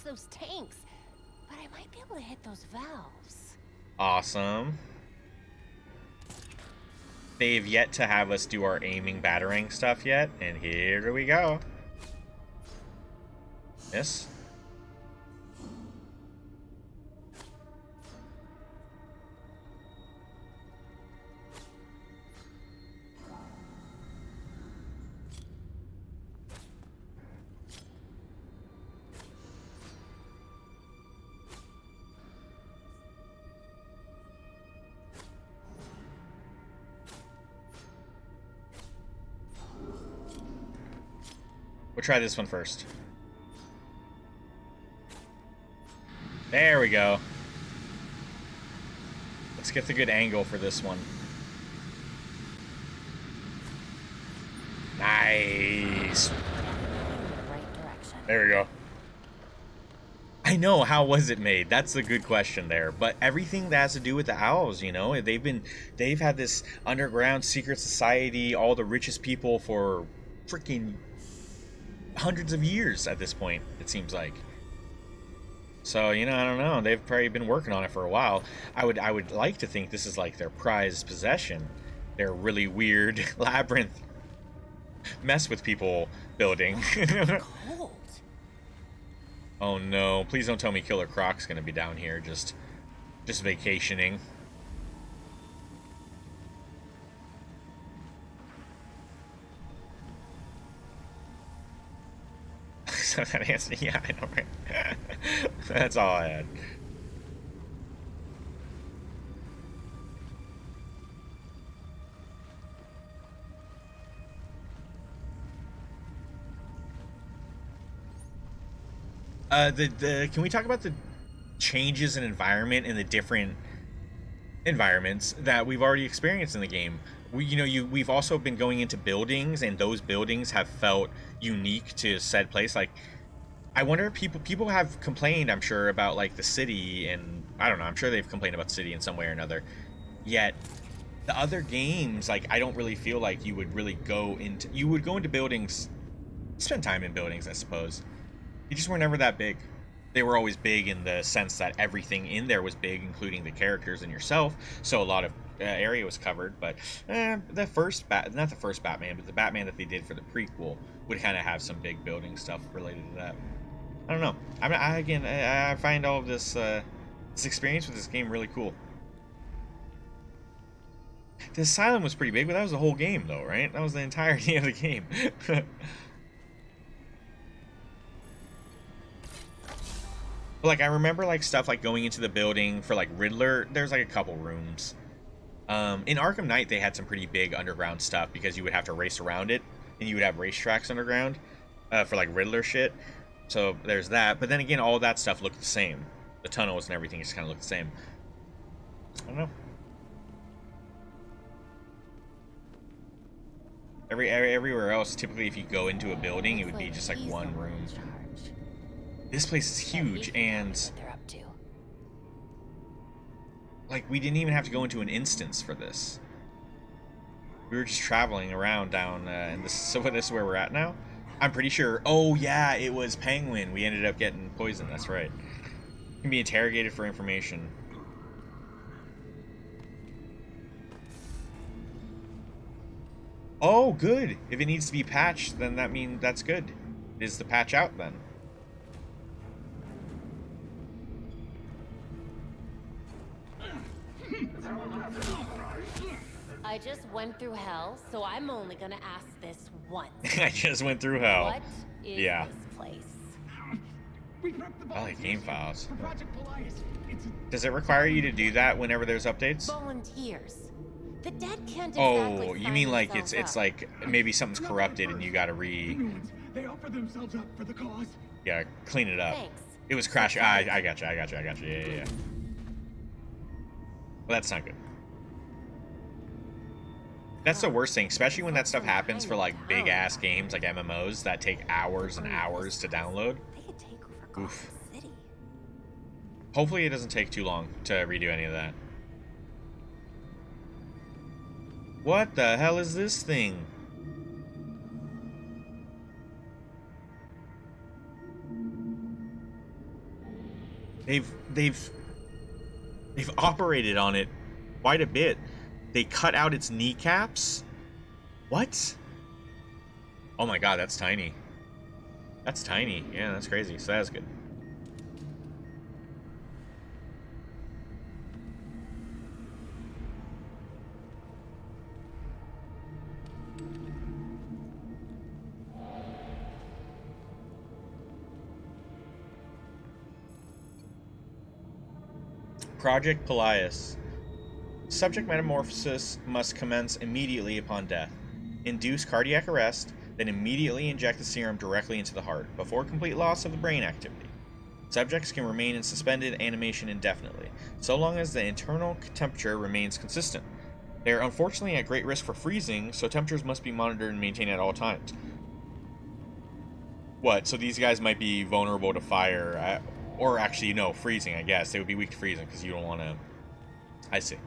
those tanks, but I might be able to hit those valves. Awesome. They've yet to have us do our aiming battering stuff yet, and here we go. Yes. We'll try this one first. There we go. Let's get the good angle for this one. Nice. Right direction. There we go. I know, how was it made? That's the good question there. But everything that has to do with the owls, you know, they've had this underground secret society, all the richest people for freaking hundreds of years at this point, it seems like. So, you know, I don't know. They've probably been working on it for a while. I would like to think this is like their prized possession. Their really weird labyrinth mess with people building. Cold. Oh no, please don't tell me Killer Croc's gonna be down here just vacationing. So that answer, yeah, I know, right? That's all I had. Can we talk about the changes in environment and the different environments that we've already experienced in the game? We've also been going into buildings, and those buildings have felt unique to said place. Like, I wonder if people have complained, I'm sure, about like the city, and I don't know, I'm sure they've complained about the city in some way or another. Yet the other games, like, I don't really feel like you would go into buildings, spend time in buildings, I suppose. You just were never that big. They were always big in the sense that everything in there was big, including the characters and yourself. So a lot of area was covered. But not the first Batman, but the Batman that they did for the prequel would kind of have some big building stuff related to that. I don't know. I find all of this this experience with this game really cool. The asylum was pretty big, but that was the whole game, though, right? That was the entirety of the game. Like, I remember, like, stuff like going into the building for, like, Riddler. There's like a couple rooms. In Arkham Knight, they had some pretty big underground stuff because you would have to race around it, and you would have racetracks underground for, like, Riddler shit. So there's that. But then again, all that stuff looked the same. The tunnels and everything just kind of looked the same. I don't know. Everywhere else, typically, if you go into a building, it would be just like one room. This place is huge, and like, we didn't even have to go into an instance for this. We were just traveling around down, and this is where we're at now. I'm pretty sure. Oh yeah, it was Penguin. We ended up getting poisoned. That's right. Can be interrogated for information. Oh, good. If it needs to be patched, then that means that's good. Is the patch out then? I just went through hell, so I'm only gonna ask this once. I just went through hell. What is this place? I like game files. Does it require you to do that whenever there's updates? Volunteers. The dead can't Oh, you mean like it's like maybe something's corrupted and you gotta They offer themselves up for the cause. yeah, clean it up. Thanks. It was crashing. I got you. Yeah. Well, that's not good. That's the worst thing, especially when that stuff happens for like big ass games like MMOs that take hours and hours to download. They could take over Oof. Gotham City. Hopefully it doesn't take too long to redo any of that. What the hell is this thing? They've operated on it quite a bit. They cut out its kneecaps. What? Oh my god, that's tiny. That's tiny. Yeah, that's crazy. So that's good. Project Pelias. Subject metamorphosis must commence immediately upon death. Induce cardiac arrest, then immediately inject the serum directly into the heart, before complete loss of the brain activity. Subjects can remain in suspended animation indefinitely, so long as the internal temperature remains consistent. They are unfortunately at great risk for freezing, so temperatures must be monitored and maintained at all times. What? So these guys might be vulnerable to fire, or actually, no, freezing, I guess. They would be weak to freezing, because you don't want to... I see.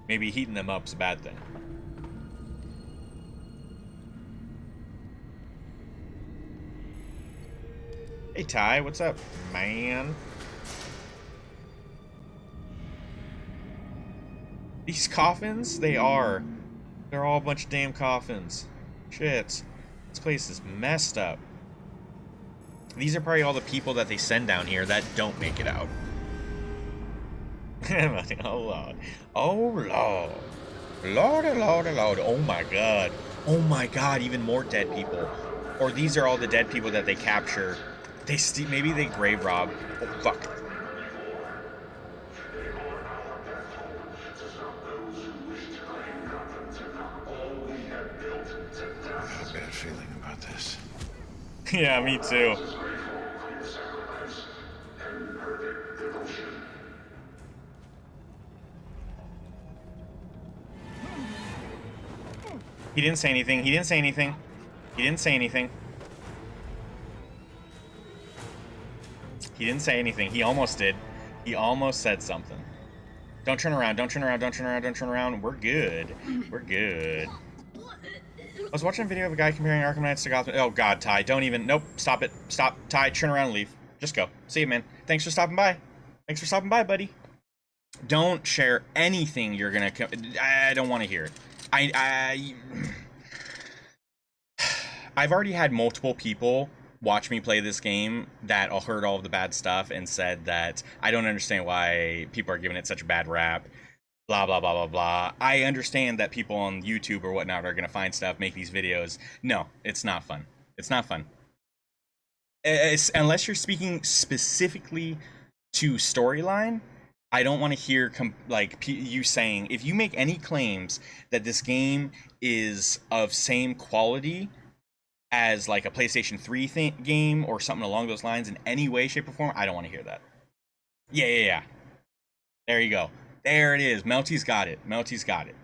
Maybe heating them up is a bad thing. Hey, Ty, what's up, man? These coffins? They are. They're all a bunch of damn coffins. Shit. This place is messed up. These are probably all the people that they send down here that don't make it out. Oh, Lord. Oh, Lord. Lordy, lordy, lordy. Oh, my God. Oh, my God. Even more dead people. Or these are all the dead people that they capture. Maybe they grave rob. Oh, fuck. I have a bad feeling about this. Yeah, me too. He didn't say anything. He didn't say anything. He didn't say anything. He didn't say anything. He almost did. He almost said something. Don't turn around. Don't turn around. Don't turn around. Don't turn around. We're good. We're good. I was watching a video of a guy comparing Arkham Knights to Gotham. Oh, God, Ty. Don't even... Nope. Stop it. Stop. Ty, turn around and leave. Just go. See you, man. Thanks for stopping by. Thanks for stopping by, buddy. Don't share anything you're gonna... I don't want to hear it. I've already had multiple people watch me play this game that heard all of the bad stuff and said that I don't understand why people are giving it such a bad rap. Blah, blah, blah, blah, blah. I understand that people on YouTube or whatnot are going to find stuff, make these videos. No, it's not fun. It's not fun. Unless you're speaking specifically to storyline, I don't want to hear you saying, if you make any claims that this game is of same quality as like a PlayStation 3 game or something along those lines in any way, shape, or form, I don't want to hear that. Yeah. There you go. There it is. Melty's got it. Melty's got it.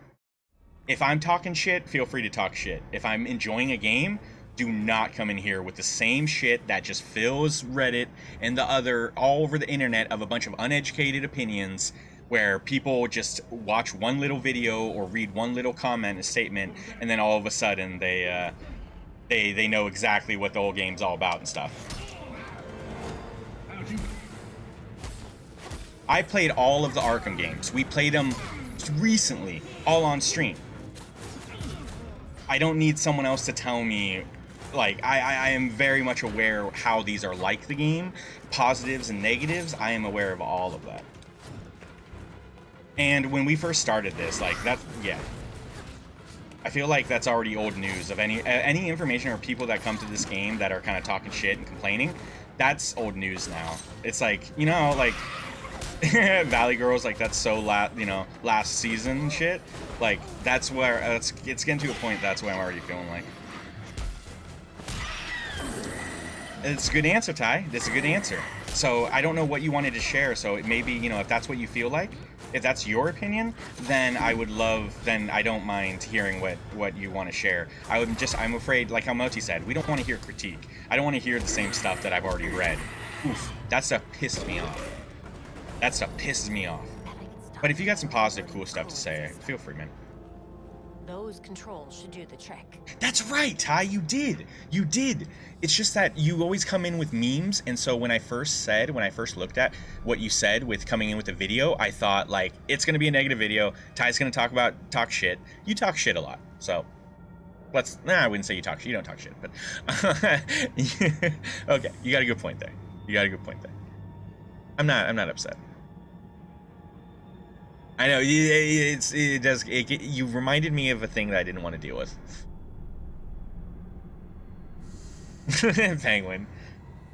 If I'm talking shit, feel free to talk shit. If I'm enjoying a game, do not come in here with the same shit that just fills Reddit and the other all over the internet of a bunch of uneducated opinions where people just watch one little video or read one little comment, a statement, and then all of a sudden they know exactly what the whole game's all about and stuff. I played all of the Arkham games. We played them recently, all on stream. I don't need someone else to tell me, like, I am very much aware how these are like the game, positives and negatives. I am aware of all of that. And when we first started this, like, yeah. I feel like that's already old news of any information or people that come to this game that are kind of talking shit and complaining. That's old news now. It's like, you know, like Valley Girls, like that's so last season shit. Like that's where it's getting to a point. That's what I'm already feeling like. It's a good answer, Ty. It's a good answer. So I don't know what you wanted to share. So it maybe, you know, if that's what you feel like, if that's your opinion, then then I don't mind hearing what you want to share. I'm afraid, like how Moti said, we don't want to hear critique. I don't want to hear the same stuff that I've already read. Oof, that stuff pissed me off. That stuff pisses me off. But if you got some positive, cool stuff to say, feel free, man. those controls should do the trick. That's right, Ty, you did. You did. It's just that you always come in with memes, and so when I first looked at what you said with coming in with a video, I thought, like, it's going to be a negative video. Ty's going to talk shit. You talk shit a lot, so I wouldn't say you talk shit. You don't talk shit, but okay, you got a good point there. I'm not upset. I know you reminded me of a thing that I didn't want to deal with. Penguin.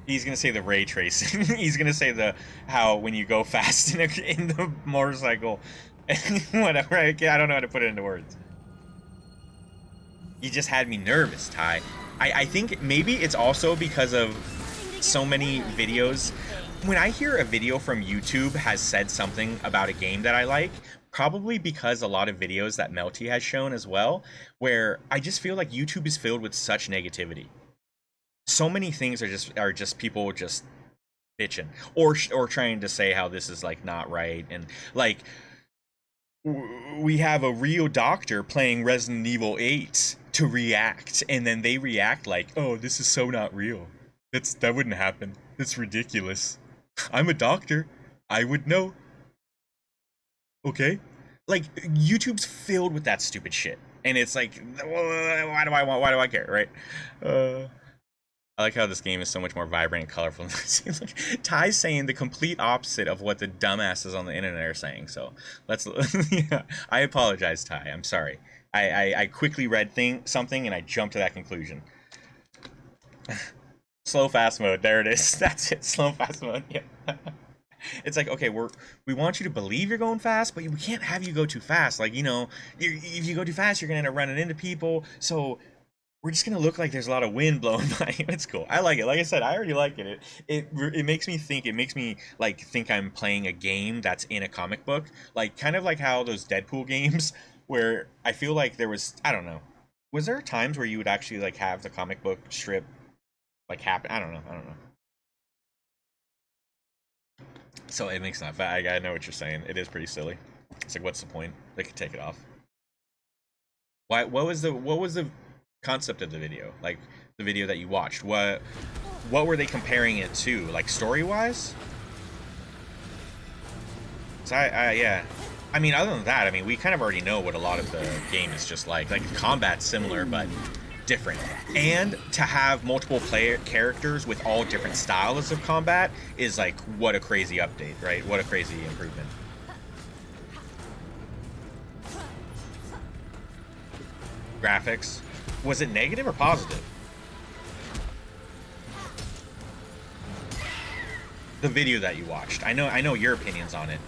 He's gonna say the ray tracing. He's gonna say how when you go fast in the motorcycle, whatever. I don't know how to put it into words. You just had me nervous, Ty. I think maybe it's also because of so many videos. When I hear a video from YouTube has said something about a game that I like, probably because a lot of videos that Melty has shown as well, where I just feel like YouTube is filled with such negativity. So many things are just people just bitching or trying to say how this is like not right, and like we have a real doctor playing Resident Evil 8 to react, and then they react like, "Oh, this is so not real. That wouldn't happen. It's ridiculous. I'm a doctor. I would know." Okay? Like, YouTube's filled with that stupid shit. And it's like, why do I care, right? I like how this game is so much more vibrant and colorful. Like, Ty's saying the complete opposite of what the dumbasses on the internet are saying. So yeah, I apologize, Ty. I'm sorry. I quickly read something and I jumped to that conclusion. Slow fast mode. There it is. That's it. Slow fast mode. Yeah. It's like, okay, we want you to believe you're going fast, but we can't have you go too fast. Like, if you go too fast, you're gonna end up running into people. So we're just gonna look like there's a lot of wind blowing by you. It's cool. I like it. Like I said, I already like it. It makes me think. It makes me like think I'm playing a game that's in a comic book. Like kind of like how those Deadpool games, where I feel like there was, I don't know, was there times where you would actually like have the comic book strip like happen? I don't know. So it makes sense. I know what you're saying. It is pretty silly. It's like, what's the point? They could take it off. Why? What was the concept of the video? Like the video that you watched. What were they comparing it to? Like story wise? So yeah. I mean, other than that, I mean, we kind of already know what a lot of the game is just like. Like combat's similar, but different. And to have multiple player characters with all different styles of combat is like, what a crazy update, right? What a crazy improvement. Graphics. Was it negative or positive? The video that you watched. I know your opinions on it.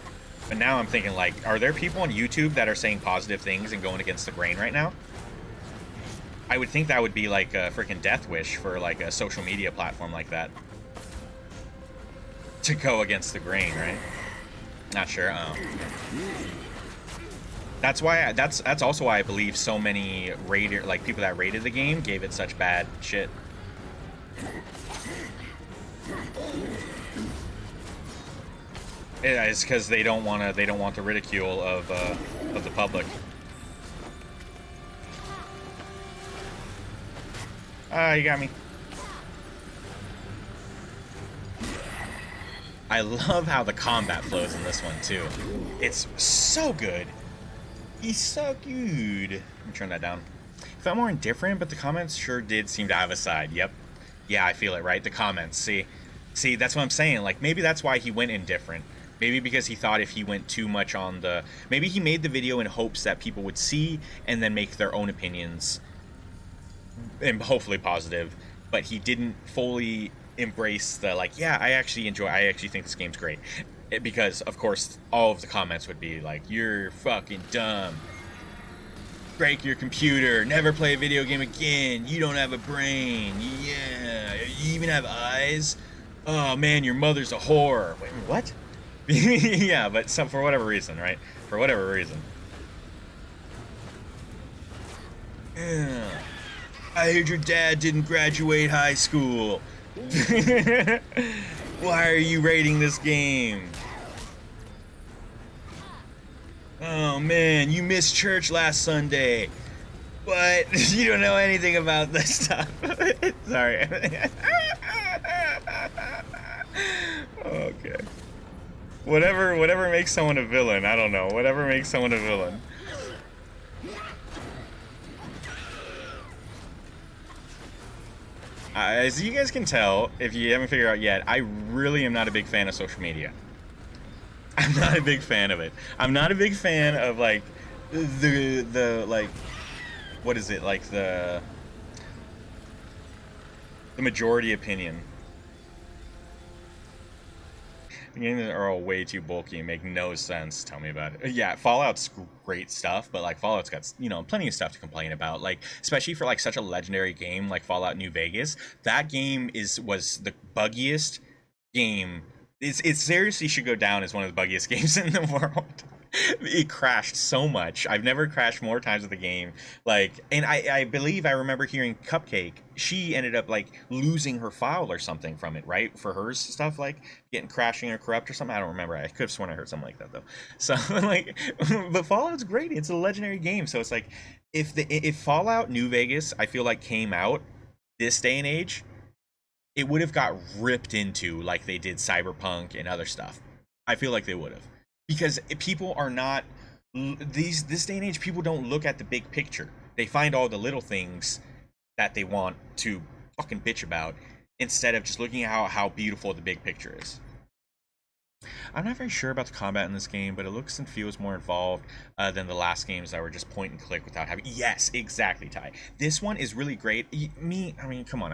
But now I'm thinking, like, are there people on YouTube that are saying positive things and going against the grain right now? I would think that would be like a freaking death wish for like a social media platform like that. To go against the grain, right? Not sure. That's why. That's also why I believe so many people that rated the game gave it such bad shit. It's because they don't want the ridicule of the public. You got me. I love how the combat flows in this one too. It's so good. He's so good. Let me turn that down. Felt more indifferent, but the comments sure did seem to have a side. Yep. Yeah, I feel it, right? The comments. See, that's what I'm saying. Like, maybe that's why he went indifferent. Maybe because he thought if he went too much on the... Maybe he made the video in hopes that people would see and then make their own opinions. And hopefully positive. But he didn't fully embrace the, like, yeah, I actually think this game's great. Because, of course, all of the comments would be like, you're fucking dumb. Break your computer. Never play a video game again. You don't have a brain. Yeah. You even have eyes? Oh, man, your mother's a whore. Wait, what? Yeah, but for whatever reason, right? For whatever reason. Yeah. I heard your dad didn't graduate high school. Why are you rating this game? Oh man, you missed church last Sunday. but you don't know anything about this stuff. Sorry. Okay. Whatever makes someone a villain, I don't know. Whatever makes someone a villain. As you guys can tell, if you haven't figured out yet, I really am not a big fan of social media. I'm not a big fan of it. I'm not a big fan of like the like, what is it, like the majority opinion. The games are all way too bulky and make no sense. Tell me about it. Yeah, Fallout's great stuff, but like Fallout's got, you know, plenty of stuff to complain about. Like, especially for like such a legendary game like Fallout New Vegas. That game was the buggiest game. It seriously should go down as one of the buggiest games in the world. It crashed so much. I've never crashed more times with the game. Like, and I believe I remember hearing Cupcake. She ended up like losing her file or something from it, right? For her stuff, like getting crashing or corrupt or something. I don't remember. I could have sworn I heard something like that though. So like, but Fallout's great. It's a legendary game. So it's like, if Fallout New Vegas, I feel like came out this day and age, it would have got ripped into like they did Cyberpunk and other stuff. I feel like they would have. Because people are not, this day and age, people don't look at the big picture. They find all the little things that they want to fucking bitch about instead of just looking at how beautiful the big picture is. I'm not very sure about the combat in this game, but it looks and feels more involved than the last games that were just point and click without having. Yes, exactly, Ty. This one is really great. I mean, come on.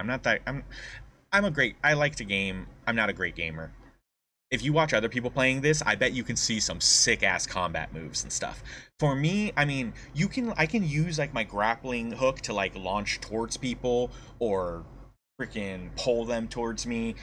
I like to game. I'm not a great gamer. If you watch other people playing this, I bet you can see some sick ass combat moves and stuff. For me, I mean, I can use like my grappling hook to like launch towards people or freaking pull them towards me.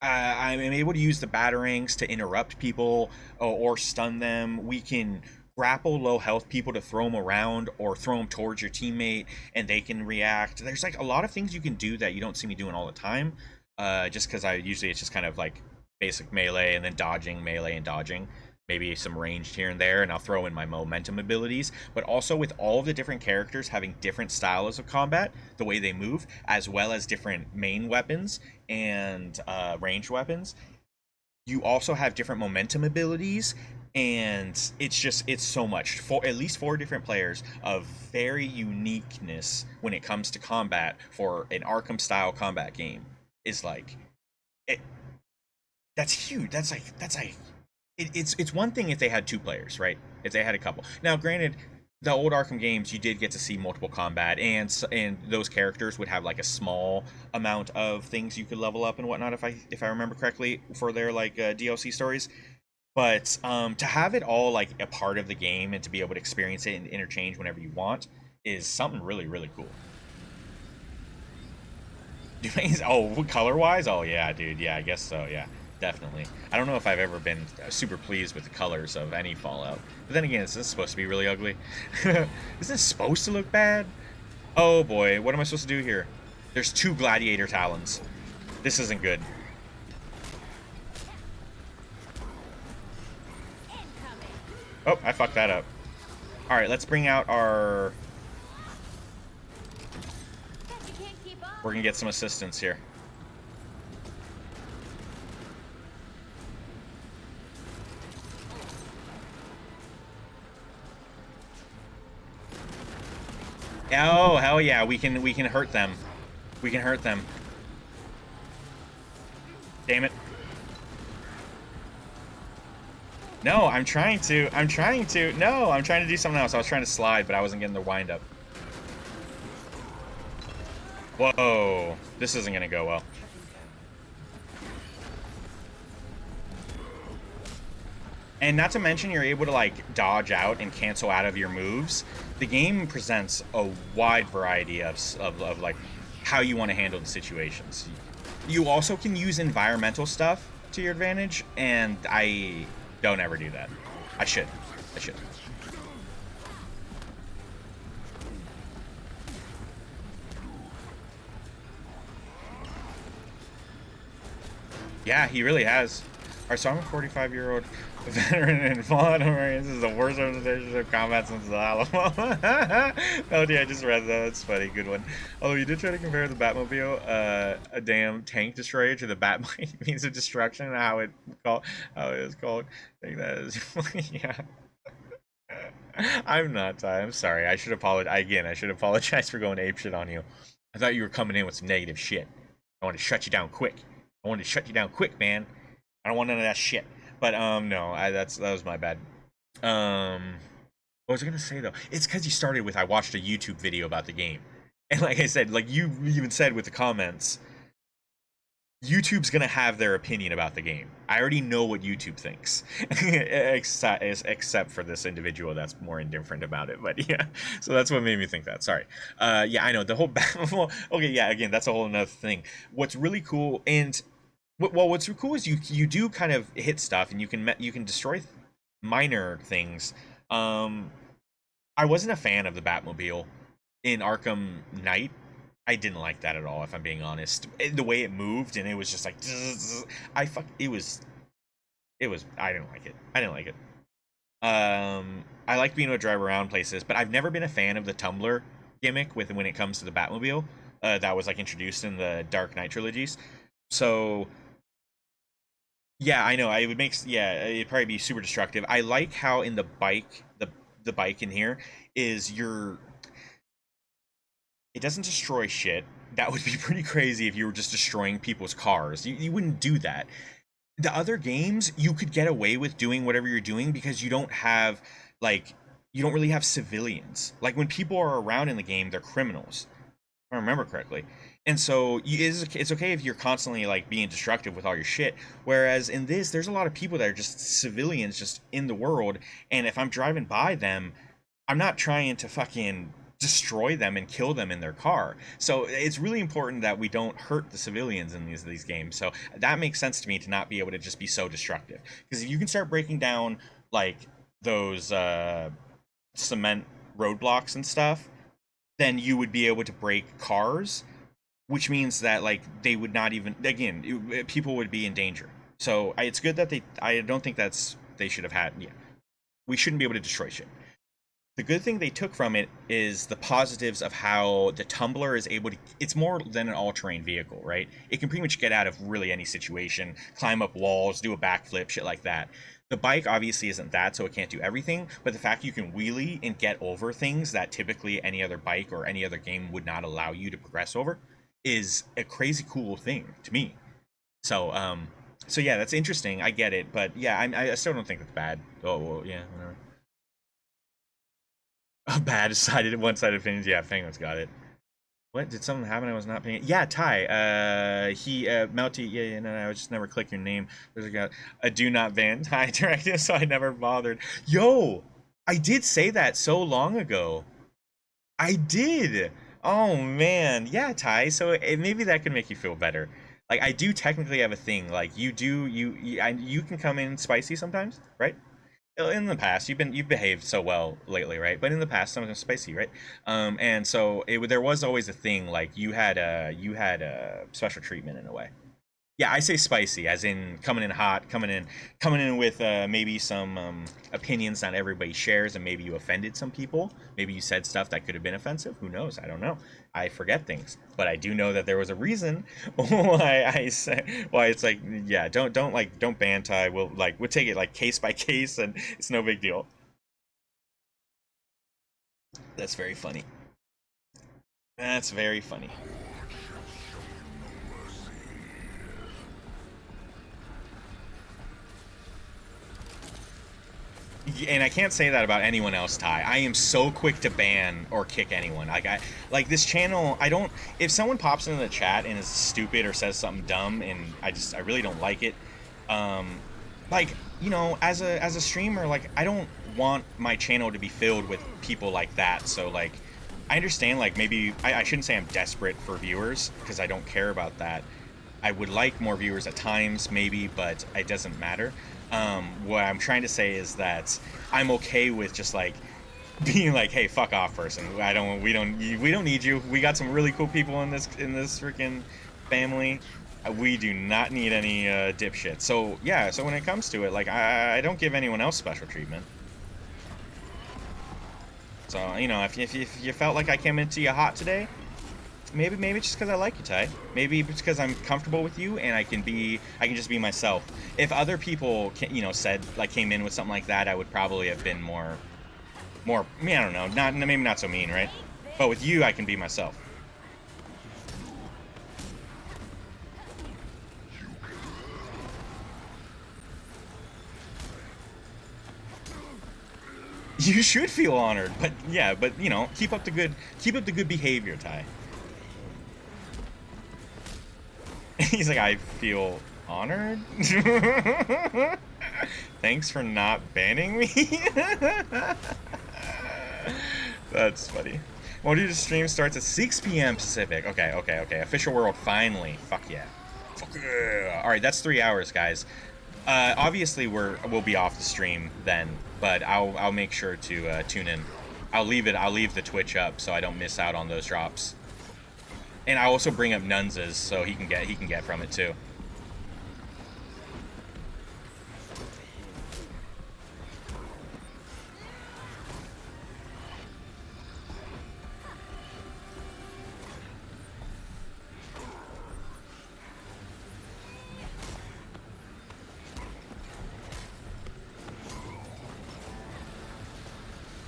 I'm able to use the batarangs to interrupt people or stun them. We can grapple low health people to throw them around or throw them towards your teammate and they can react. There's like a lot of things you can do that you don't see me doing all the time. Just because it's just kind of like basic melee and then dodging, melee and dodging, maybe some ranged here and there, and I'll throw in my momentum abilities. But also with all of the different characters having different styles of combat, the way they move, as well as different main weapons and ranged weapons, you also have different momentum abilities, and it's so much. For at least 4 different players of very uniqueness when it comes to combat for an Arkham style combat game is like it. That's huge. That's like it's one thing if they had 2 players, right? If they had a couple. Now, granted, the old Arkham games, you did get to see multiple combat, and those characters would have like a small amount of things you could level up and whatnot, if I remember correctly, for their like DLC stories. But to have it all like a part of the game and to be able to experience it and interchange whenever you want is something really, really cool. Oh, color-wise? Oh yeah, dude. Yeah, I guess so. Yeah. Definitely. I don't know if I've ever been super pleased with the colors of any Fallout. But then again, is this supposed to be really ugly? Is this supposed to look bad? Oh boy, what am I supposed to do here? There's 2 gladiator talons. This isn't good. Oh, I fucked that up. Alright, let's bring out our... We're gonna get some assistance here. Oh, hell yeah, we can hurt them. We can hurt them. Damn it. No, I'm trying to. No, I'm trying to do something else. I was trying to slide, but I wasn't getting the wind up. Whoa, this isn't gonna go well. And not to mention, you're able to like dodge out and cancel out of your moves. The game presents a wide variety of like how you want to handle the situations. You also can use environmental stuff to your advantage, and I don't ever do that. I should. Yeah, he really has. Alright, so I'm a 45-year-old veteran in Fallout Orient. This is the worst representation of combat since the Alamo. Oh, yeah, I just read that. That's funny. Good one. Although you did try to compare the Batmobile, a damn tank destroyer, to the Batmobile means of destruction, and how it is called. I think that is, yeah. I'm not, Ty. I'm sorry. I should apologize. Again, I should apologize for going apeshit on you. I thought you were coming in with some negative shit. I wanted to shut you down quick. I wanted to shut you down quick, man. I don't want none of that shit. But no, that was my bad. What was I gonna say though? It's because you started with I watched a YouTube video about the game, and like I said, like you even said with the comments, YouTube's gonna have their opinion about the game. I already know what YouTube thinks, except for this individual that's more indifferent about it. But yeah, so that's what made me think that. Sorry. Yeah, I know the whole battle. Okay, yeah, again, that's a whole another thing. What's really cool, and well, what's cool is you do kind of hit stuff, and you can destroy minor things. I wasn't a fan of the Batmobile in Arkham Knight. I didn't like that at all, if I'm being honest. The way it moved, and it was just like, it was, I didn't like it. I didn't like it. I like being able to drive around places, but I've never been a fan of the tumbler gimmick when it comes to the Batmobile. That was like introduced in the Dark Knight trilogies. So, yeah, I know. It'd probably be super destructive. I like how in the bike, the bike in here is it doesn't destroy shit. That would be pretty crazy if you were just destroying people's cars. You wouldn't do that. The other games, you could get away with doing whatever you're doing because you don't really have civilians. Like, when people are around in the game, they're criminals, if I remember correctly. And so it's okay if you're constantly like being destructive with all your shit. Whereas in this, there's a lot of people that are just civilians just in the world. And if I'm driving by them, I'm not trying to fucking destroy them and kill them in their car. So it's really important that we don't hurt the civilians in these games. So that makes sense to me, to not be able to just be so destructive. Because if you can start breaking down like those cement roadblocks and stuff, then you would be able to break cars, which means that like they would not even, again, people would be in danger. So it's good that I don't think they should have had, yeah, we shouldn't be able to destroy shit. The good thing they took from it is the positives of how the tumbler is able to, it's more than an all-terrain vehicle, right? It can pretty much get out of really any situation, climb up walls, do a backflip, shit like that. The bike obviously isn't that, so it can't do everything, but the fact you can wheelie and get over things that typically any other bike or any other game would not allow you to progress over is a crazy cool thing to me. So yeah, that's interesting. I get it, but yeah, I still don't think it's bad. Oh, well, yeah, whatever. A bad one-sided opinions. Yeah, Penguin's got it. What, did something happen? I was not paying. Yeah, Ty. Melty. Yeah, no, I would just never click your name. There's a do not ban Ty directive, so I never bothered. Yo, I did say that so long ago. I did. Oh man, yeah, Ty. So maybe that could make you feel better. Like, I do technically have a thing. Like, you can come in spicy sometimes, right? In the past, you've behaved so well lately, right? But in the past, sometimes spicy, right? And so there was always a thing, like you had a special treatment in a way. Yeah, I say spicy, as in coming in hot, coming in with maybe some opinions not everybody shares, and maybe you offended some people. Maybe you said stuff that could have been offensive. Who knows? I don't know. I forget things, but I do know that there was a reason why it's like, yeah, don't ban Ty. We'll take it like case by case, and it's no big deal. That's very funny. That's very funny. And I can't say that about anyone else, Ty. I am so quick to ban or kick anyone. Like this channel, if someone pops into the chat and is stupid or says something dumb and I really don't like it, like, you know, as a streamer, like, I don't want my channel to be filled with people like that. So like, I understand, like, maybe I shouldn't say I'm desperate for viewers, because I don't care about that. I would like more viewers at times, maybe, but it doesn't matter. What I'm trying to say is that I'm okay with just like being like, hey, fuck off, person. We don't need you. We got some really cool people in this freaking family. We do not need any dipshit. So yeah, so when it comes to it, like I don't give anyone else special treatment. So you know, if you felt like I came into you hot today, maybe just because I like you, Ty. Maybe it's because I'm comfortable with you and I can just be myself. If other people came in with something like that, I would probably have been more. I don't know, maybe not so mean, right? But with you, I can be myself. You should feel honored, but yeah, you know, keep up the good behavior, Ty. He's like, I feel honored. Thanks for not banning me. That's funny. Motor stream starts at 6 p.m. Pacific. Okay. Official world, finally. Fuck yeah. Fuck yeah. All right, that's 3 hours, guys. Obviously, we'll be off the stream then, but I'll make sure to tune in. I'll leave the Twitch up so I don't miss out on those drops. And I'll also bring up Nunz's so he can get from it too.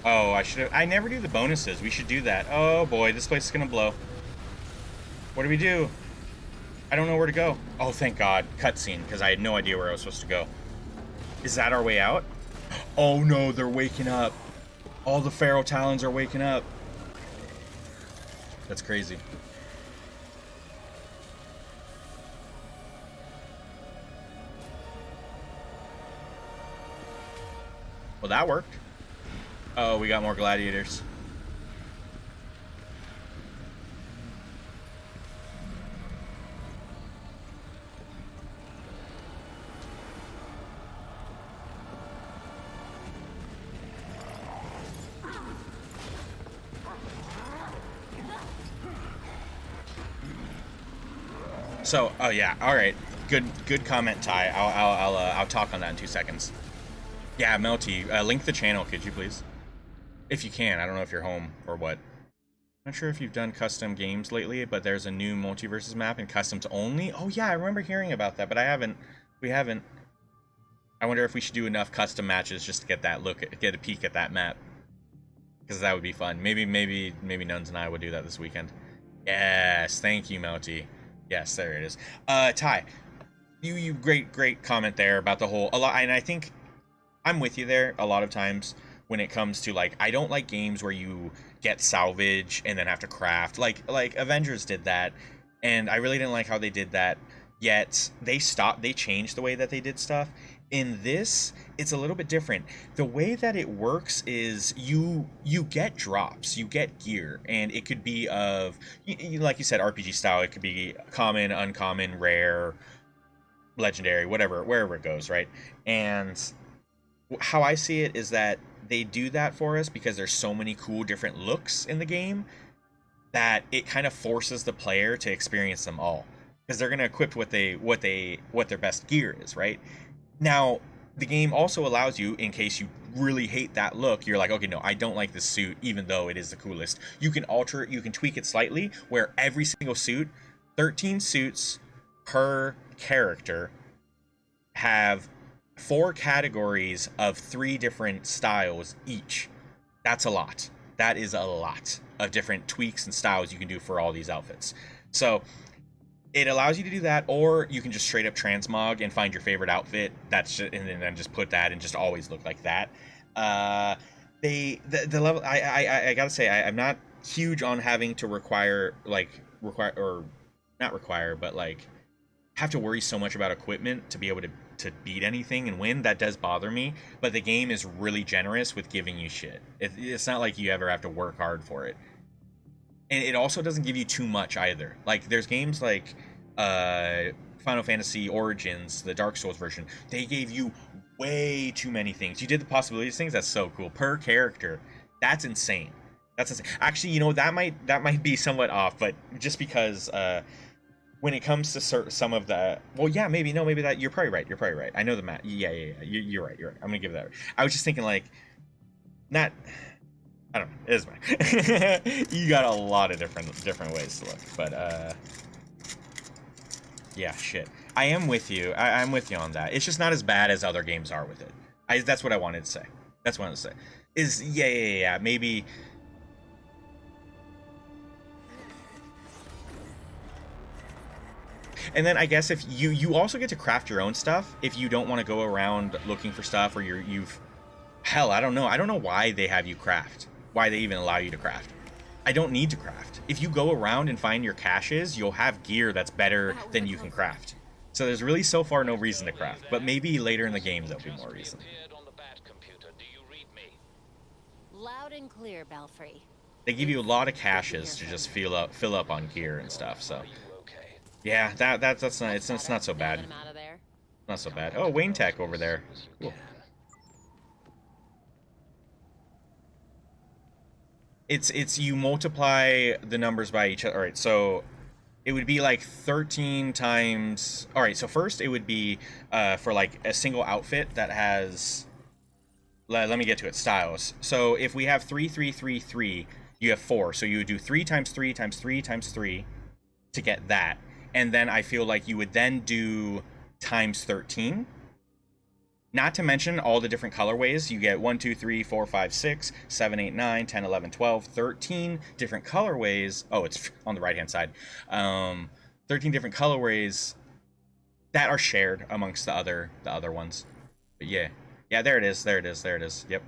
Oh, I never do the bonuses. We should do that. Oh boy, this place is gonna blow. What do we do? I don't know where to go. Oh, thank God. Cutscene, because I had no idea where I was supposed to go. Is that our way out? Oh no, they're waking up. All the Pharaoh Talons are waking up. That's crazy. Well, that worked. Oh, we got more gladiators. So, oh yeah, all right, good comment, Ty. I'll talk on that in 2 seconds. Yeah, Melty, link the channel, could you please? If you can. I don't know if you're home or what. Not sure if you've done custom games lately, but there's a new multiverses map and customs only. Oh yeah, I remember hearing about that, but we haven't. I wonder if we should do enough custom matches just to get a peek at that map, because that would be fun. Maybe Nuns and I would do that this weekend. Yes, thank you, Melty. Yes, there it is. Ty, you great comment there about the whole and I think I'm with you there a lot of times when it comes to, like, I don't like games where you get salvage and then have to craft. Like Avengers did that, and I really didn't like how they did that, yet they changed the way that they did stuff. In this, it's a little bit different. The way that it works is you get drops, you get gear, and it could be of, like you said, RPG style. It could be common, uncommon, rare, legendary, whatever, wherever it goes, right? And how I see it is that they do that for us because there's so many cool different looks in the game that it kind of forces the player to experience them all, because they're going to equip what their best gear is, right? Now, the game also allows you, in case you really hate that look, you're like, okay, no, I don't like this suit, even though it is the coolest. You can alter it, you can tweak it slightly, where every single suit, 13 suits per character, have 4 categories of 3 different styles each. That's a lot. That is a lot of different tweaks and styles you can do for all these outfits. So it allows you to do that, or you can just straight up transmog and find your favorite outfit. And then just put that and just always look like that. The level, I gotta say, I'm not huge on having to have to worry so much about equipment to be able to beat anything and win. That does bother me, but the game is really generous with giving you shit. It's not like you ever have to work hard for it, and it also doesn't give you too much either. Like, there's games like Final Fantasy Origins, the Dark Souls version. They gave you way too many things. You did the possibilities things. That's so cool per character. That's insane. Actually, you know, that might be somewhat off, but just because when it comes to some of the, well, yeah, maybe, no, maybe that, you're probably right. You're probably right. I know the math. Yeah. You're right. You're right. I'm gonna give that. I was just thinking like, not. I don't know. It is fine. You got a lot of different ways to look, but yeah, shit. I am with you. I'm with you on that. It's just not as bad as other games are with it. That's what I wanted to say. That's what I wanted to say. Is yeah. Maybe. And then I guess if you also get to craft your own stuff if you don't want to go around looking for stuff, or you've hell, I don't know. I don't know why they have you craft. Why they even allow you to craft. I don't need to craft. If you go around and find your caches, you'll have gear that's better than you can craft. So there's really so far no reason to craft, but maybe later in the game there'll be more reason. Loud and clear, Belfry. They give you a lot of caches to just fill up on gear and stuff. So yeah, that's not it's not so bad. Not so bad. Oh, Wayne Tech over there. Cool. It's you multiply the numbers by each other. All right, so it would be like 13 times. All right, so first it would be for like a single outfit that has. Let me get to it. Styles. So if we have 3, 3, 3, 3, you have 4. So you would do 3 times 3 times 3 times 3 to get that, and then I feel like you would then do times 13. Not to mention all the different colorways. You get 1, 2, 3, 4, 5, 6, 7, 8, 9, 10, 11, 12, 13 different colorways. Oh, it's on the right-hand side. 13 different colorways that are shared amongst the other ones. But yeah. Yeah, there it is. Yep.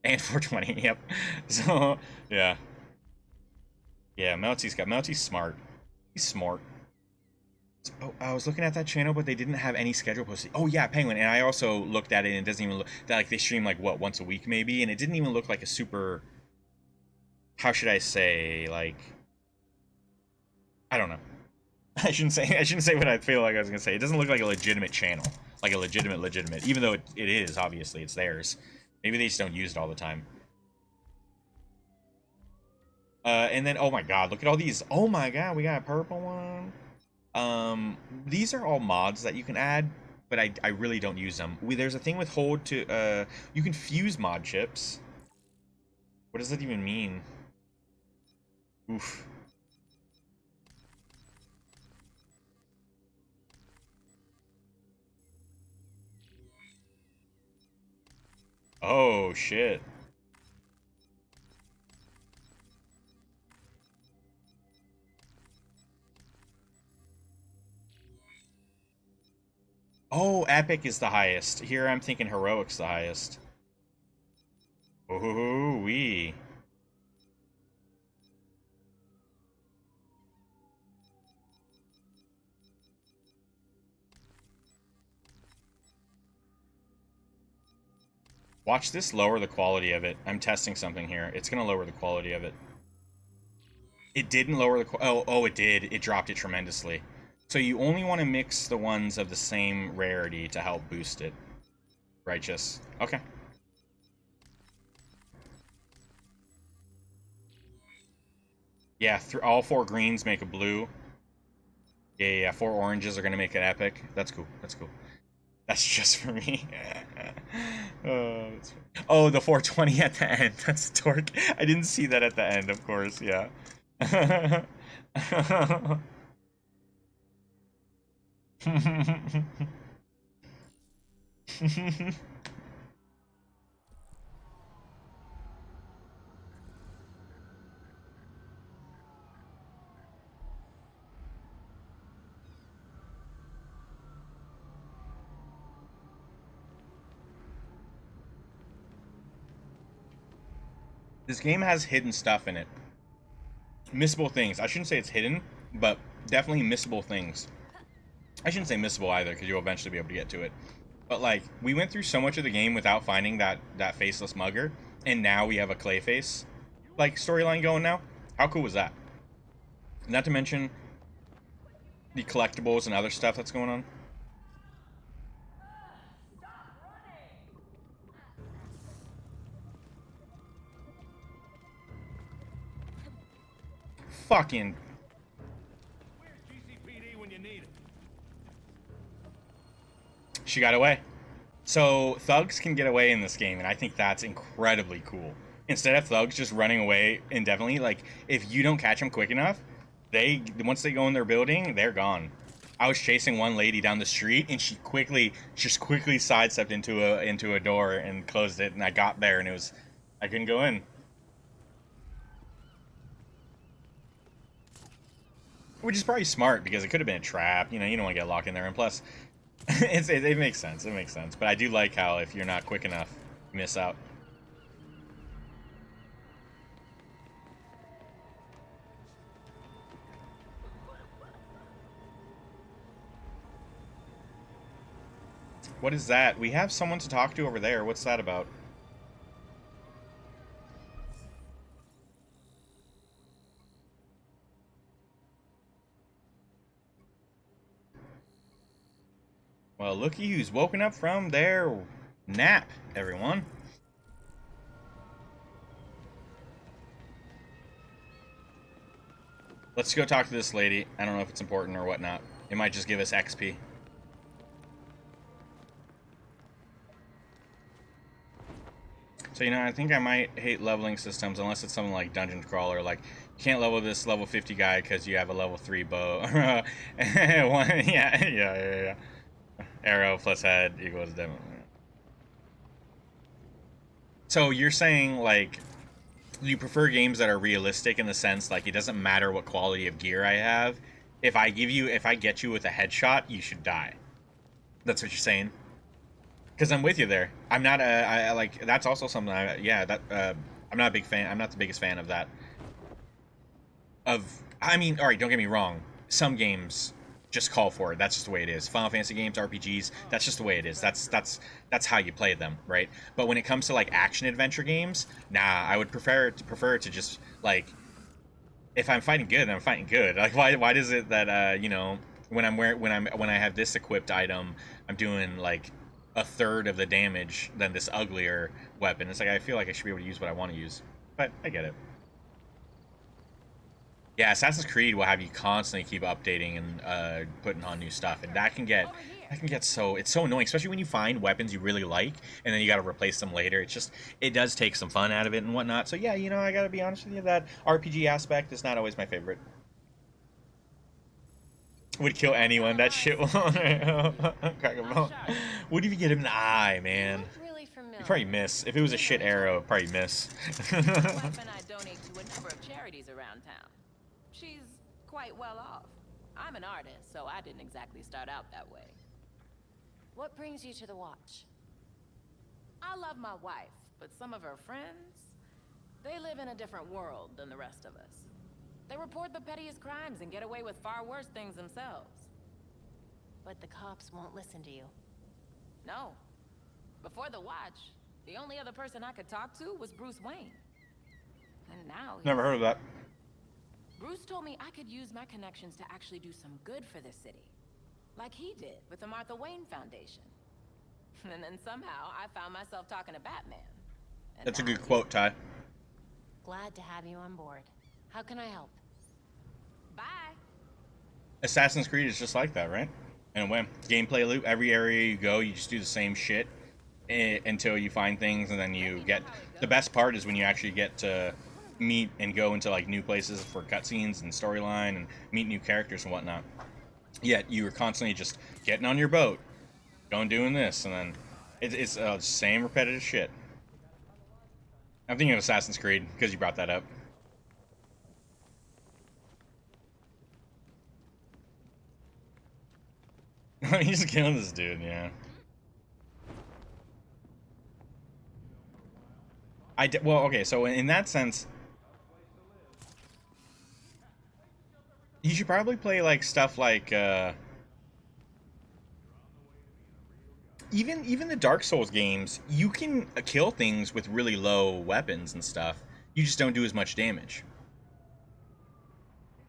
And 420, yep. So, yeah. Yeah, Melty's smart. He's smart. Oh, I was looking at that channel, but they didn't have any schedule posted. Oh yeah, Penguin. And I also looked at it, and it doesn't even look that like they stream like what, once a week maybe, and it didn't even look like a super. How should I say, like? I don't know. I shouldn't say what I feel like I was gonna say. It doesn't look like a legitimate channel, like a legitimate. Even though it is, obviously it's theirs. Maybe they just don't use it all the time. And then oh my god, look at all these. Oh my god, we got a purple one. These are all mods that you can add, but I really don't use them. There's a thing with hold to, you can fuse mod chips. What does that even mean? Oof. Oh, shit. Oh, epic is the highest. Here I'm thinking heroic's the highest. Ooh wee. Watch this lower the quality of it. I'm testing something here. It's gonna lower the quality of it. It didn't lower the oh it did. It dropped it tremendously. So you only want to mix the ones of the same rarity to help boost it. Righteous. Okay. Yeah, all 4 greens make a blue. Yeah, 4 oranges are gonna make an epic. That's cool. That's just for me. Oh, the 420 at the end. That's dork. I didn't see that at the end, of course. Yeah. This game has hidden stuff in it. Missable things. I shouldn't say it's hidden, but definitely missable things. I shouldn't say missable either, because you'll eventually be able to get to it. But like, we went through so much of the game without finding that faceless mugger, and now we have a Clayface like storyline going now. How cool was that? Not to mention the collectibles and other stuff that's going on. Fucking She got away. So thugs can get away in this game, and I think that's incredibly cool. Instead of thugs just running away indefinitely, like if you don't catch them quick enough, once they go in their building, they're gone. I was chasing one lady down the street, and she quickly sidestepped into a door and closed it, and I got there, and I couldn't go in. Which is probably smart because it could have been a trap. You know, you don't want to get locked in there, and plus, it makes sense. It makes sense. But I do like how if you're not quick enough, you miss out. What is that? We have someone to talk to over there. What's that about? Well, looky who's woken up from their nap, everyone. Let's go talk to this lady. I don't know if it's important or whatnot. It might just give us XP. So, you know, I think I might hate leveling systems unless it's something like Dungeon Crawler. Like, you can't level this level 50 guy because you have a level 3 bow. Yeah. Arrow plus head equals demo. So you're saying, like, you prefer games that are realistic in the sense, like, it doesn't matter what quality of gear I have. If I get you with a headshot, you should die. That's what you're saying? Because I'm with you there. I'm not I like, that's also something I'm not a big fan. I'm not the biggest fan of that. I mean, all right, don't get me wrong. Some games just call for it. That's just the way it is. Final Fantasy games, RPGs, that's just the way it is. That's how you play them, right? But when it comes to like action adventure games, nah, I would prefer to just, like, if I'm fighting good, then I'm fighting good. Like, why does it that you know, when I have this equipped item, I'm doing like a third of the damage than this uglier weapon? It's like, I feel like I should be able to use what I want to use. But I get it. Yeah, Assassin's Creed will have you constantly keep updating and putting on new stuff, and that can get it's so annoying, especially when you find weapons you really like and then you got to replace them later. It does take some fun out of it and whatnot. So yeah, you know, I gotta be honest with you, that RPG aspect is not always my favorite. Would kill anyone. That shit will crack a bone. What if you get him in the eye, man? You probably miss. If it was a shit arrow, probably miss. Weapon I donate to a number of charities around town. She's quite well off. I'm an artist, so I didn't exactly start out that way. What brings you to the watch? I love my wife, but some of her friends, they live in a different world than the rest of us. They report the pettiest crimes and get away with far worse things themselves. But the cops won't listen to you. No. Before the watch, the only other person I could talk to was Bruce Wayne. And now Never heard of that. Bruce told me I could use my connections to actually do some good for the city. Like he did with the Martha Wayne Foundation. And then somehow I found myself talking to Batman. And That's a now good quote, Ty. Glad to have you on board. How can I help? Bye. Assassin's Creed is just like that, right? In a way. Gameplay loop. Every area you go, you just do the same shit until you find things, and then you get... The best part is when you actually get to meet and go into, like, new places for cutscenes and storyline and meet new characters and whatnot. Yet you were constantly just getting on your boat, going doing this, and then it's the same repetitive shit. I'm thinking of Assassin's Creed because you brought that up. He's killing this dude, yeah. Well, okay, so in that sense, you should probably play like stuff like even the Dark Souls games. You can kill things with really low weapons and stuff. You just don't do as much damage.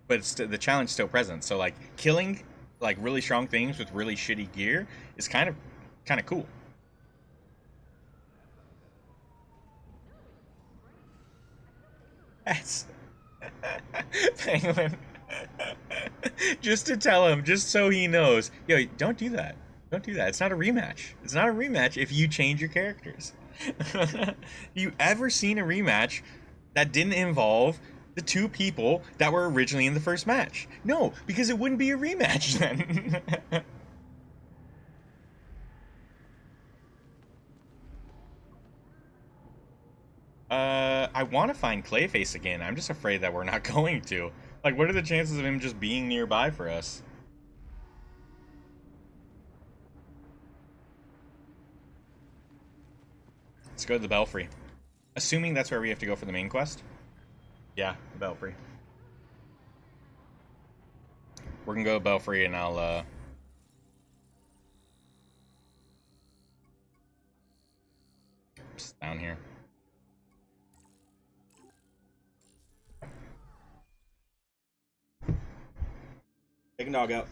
But it's the challenge is still present. So like killing like really strong things with really shitty gear is kind of cool. That's Penguin. Just to tell him, just so he knows. Yo, don't do that. Don't do that. It's not a rematch. It's not a rematch if you change your characters. You ever seen a rematch that didn't involve the two people that were originally in the first match? No, because it wouldn't be a rematch then. I want to find Clayface again. I'm just afraid that we're not going to. Like, what are the chances of him just being nearby for us? Let's go to the Belfry. Assuming that's where we have to go for the main quest. Yeah, the Belfry. We're gonna go to Belfry and I'll, just down here. Taking dog out.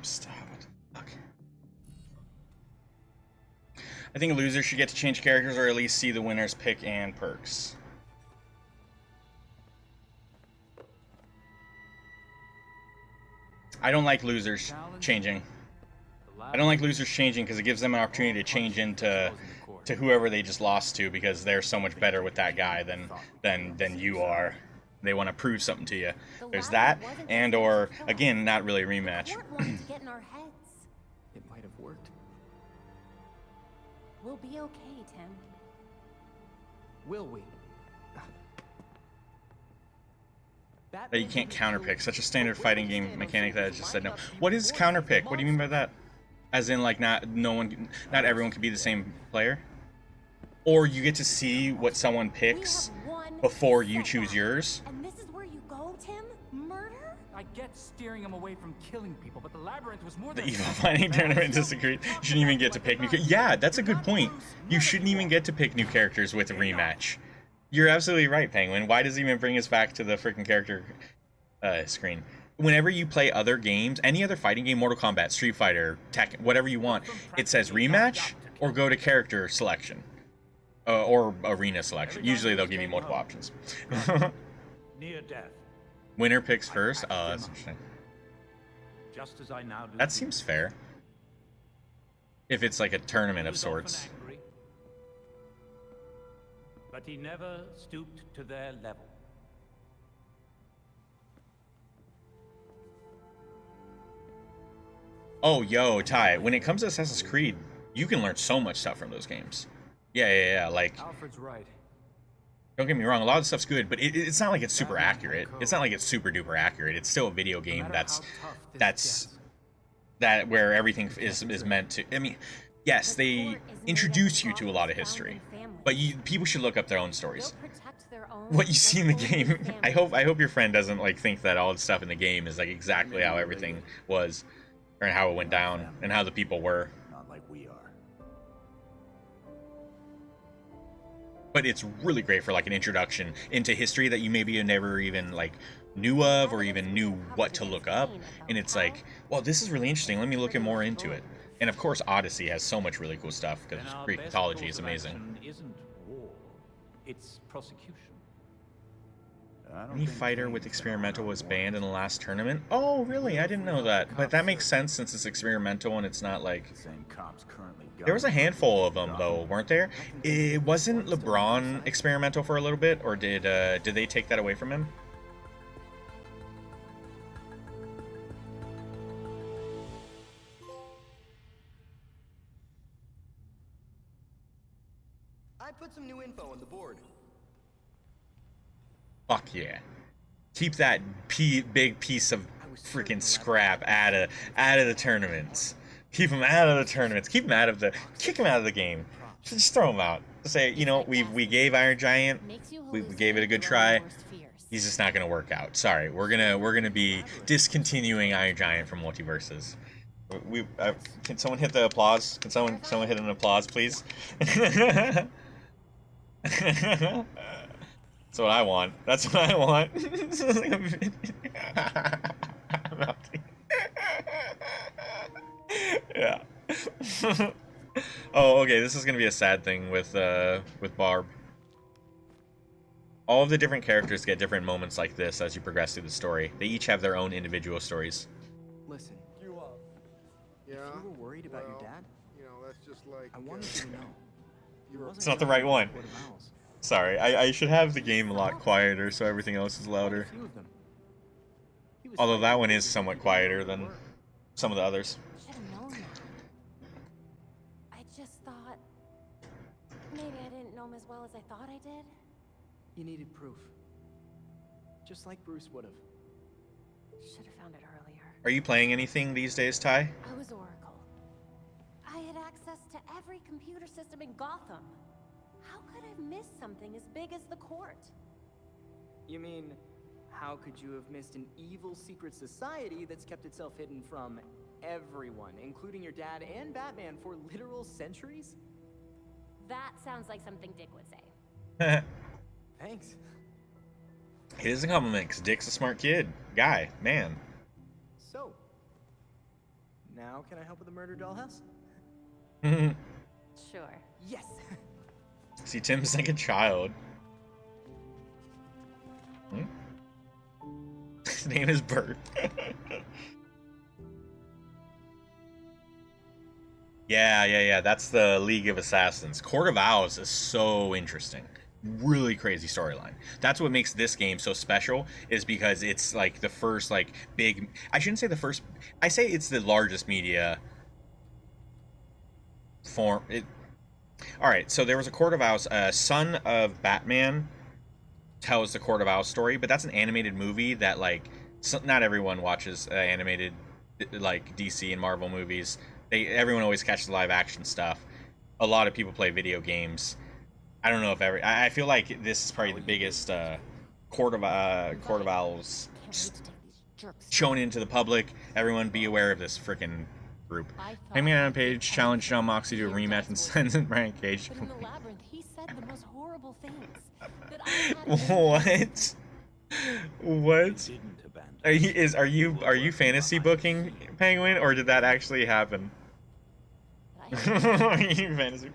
Stop it. Fuck. I think losers should get to change characters or at least see the winner's pick and perks. I don't like losers changing. I don't like losers changing because it gives them an opportunity to change into whoever they just lost to because they're so much better with that guy than you are. They want to prove something to you. There's that, and or again, not really a rematch. Get in our heads. It might have worked. We'll be okay, Tim. Will we? That you can't counterpick. Such a standard fighting game mechanic that I just said no. What is counterpick? What do you mean by that? As in, like, not everyone can be the same player, or you get to see what someone picks before you choose yours. And this is where you go, Tim? Murder? I get steering him away from killing people, but the labyrinth was more The than evil fighting tournament disagreed. You shouldn't even get to pick new. Yeah, that's a good point. You shouldn't even get to pick new characters with a rematch. You're absolutely right, Penguin. Why does it even bring us back to the freaking character screen? Whenever you play other games, any other fighting game, Mortal Kombat, Street Fighter, Tekken, whatever you want, it says rematch or go to character selection. Or arena selection. Usually they'll give you multiple options. Near death. Winner picks first? Oh, that's interesting. Just as I now do. That seems fair. If it's like a tournament of sorts. Angry, but he never stooped to their level. Oh, yo, Ty, when it comes to Assassin's Creed, you can learn so much stuff from those games. Yeah, like, Alfred's right. don't get me wrong, a lot of stuff's good, but it's not like it's super accurate. It's not like it's super duper accurate. It's still a video game that's where everything is meant to. I mean, yes, The they court is made up introduce of you to a Gotham's lot of history, founding families. but people should look up their own stories. They'll protect their own, What you see in the like, only game, I families. hope your friend doesn't like think that all the stuff in the game is like exactly how everything was, or how it went down, and how the people were. Not like we are. But it's really great for like an introduction into history that you maybe never even like knew of, or even knew what to look up. And it's like, well, this is really interesting. Let me look more into it. And of course, Odyssey has so much really cool stuff because Then our Greek best mythology course is of amazing. action isn't war, it's prosecution. Any fighter with experimental was banned in the last tournament. Oh, really? I didn't know that. But that makes sense since it's experimental and it's not like. There was a handful of them though, weren't there? It wasn't LeBron experimental for a little bit, or did they take that away from him? I put some new info on the board. Fuck yeah. Keep that big piece of freaking scrap out of the tournaments. Keep him out of the tournaments. Keep him out of the. Kick him out of the game. Just throw him out. Say, you know, we gave Iron Giant. We gave it a good try. He's just not gonna work out. Sorry, we're gonna be discontinuing Iron Giant from Multiverses. Can someone hit the applause? Can someone hit an applause, please? That's what I want. That's what I want. Yeah. Oh, okay. This is gonna be a sad thing with Barb. All of the different characters get different moments like this as you progress through the story. They each have their own individual stories. Listen, Yeah. if you were worried about your well, dad, You know, that's just like. I wanted you to know. He wasn't It's not the just right a one. Court of Owls. Sorry, I should have the game a lot quieter so everything else is louder. A few of them. He was Although that fighting one for is the somewhat people quieter who than were. some of the others. Should have known that. I just thought maybe I didn't know him as well as I thought I did. You needed proof. Just like Bruce would have. Should have found it earlier. Are you playing anything these days, Ty? I was Oracle. I had access to every computer system in Gotham. How could I miss something as big as the court? You mean, how could you have missed an evil secret society that's kept itself hidden from everyone, including your dad and Batman, for literal centuries? That sounds like something Dick would say. Thanks. It is a compliment, because Dick's a smart kid. Guy. Man. So, now can I help with the murder dollhouse? Sure. Yes! See, Tim's like a child. His name is Bert. Yeah. That's the League of Assassins. Court of Owls is so interesting. Really crazy storyline. That's what makes this game so special, is because it's like the first like big. I shouldn't say the first. I say it's the largest media form. All right, so there was a Court of Owls. Son of Batman tells the Court of Owls story, but that's an animated movie that like not everyone watches animated like DC and Marvel movies. Everyone always catches the live action stuff. A lot of people play video games. I don't know if I feel like this is probably the biggest Court of Owls shown into the public. Everyone be aware of this freaking group. Hangman Page challenged John Moxley to a rematch and sends Brian Cage to But in the complete. labyrinth, he said the most horrible things. That I had What? Didn't abandon. Are you fantasy booking Penguin, or did that actually happen? Are you fantasy?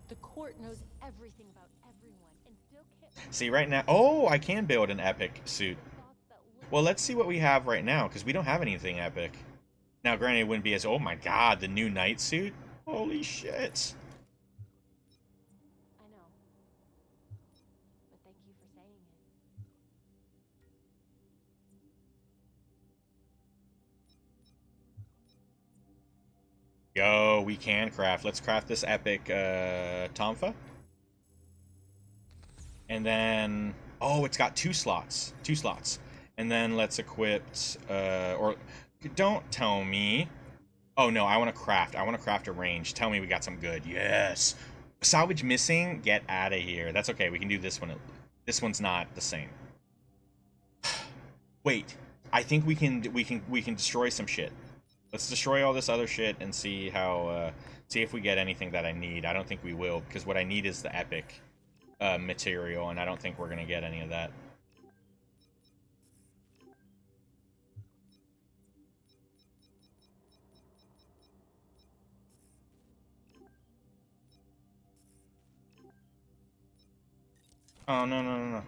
The court knows everything about everyone and still can't. See right now. Oh, I can build an epic suit. Thoughts that look Well, let's see what we have right now, because we don't have anything epic. Now, granted, it wouldn't be as. Oh my God, the new night suit. Holy shit. I know. But thank you for saying it. Yo, we can craft. Let's craft this epic Tonfa. And then, oh, it's got two slots. And then let's equip, or don't tell me. Oh no, I want to craft. I want to craft a range. Tell me we got some good. Yes. Salvage missing. Get out of here. That's okay. We can do this one. This one's not the same. Wait. I think we can destroy some shit. Let's destroy all this other shit and see how see if we get anything that I need. I don't think we will, because what I need is the epic material, and I don't think we're gonna get any of that. Oh, no, no, no, no.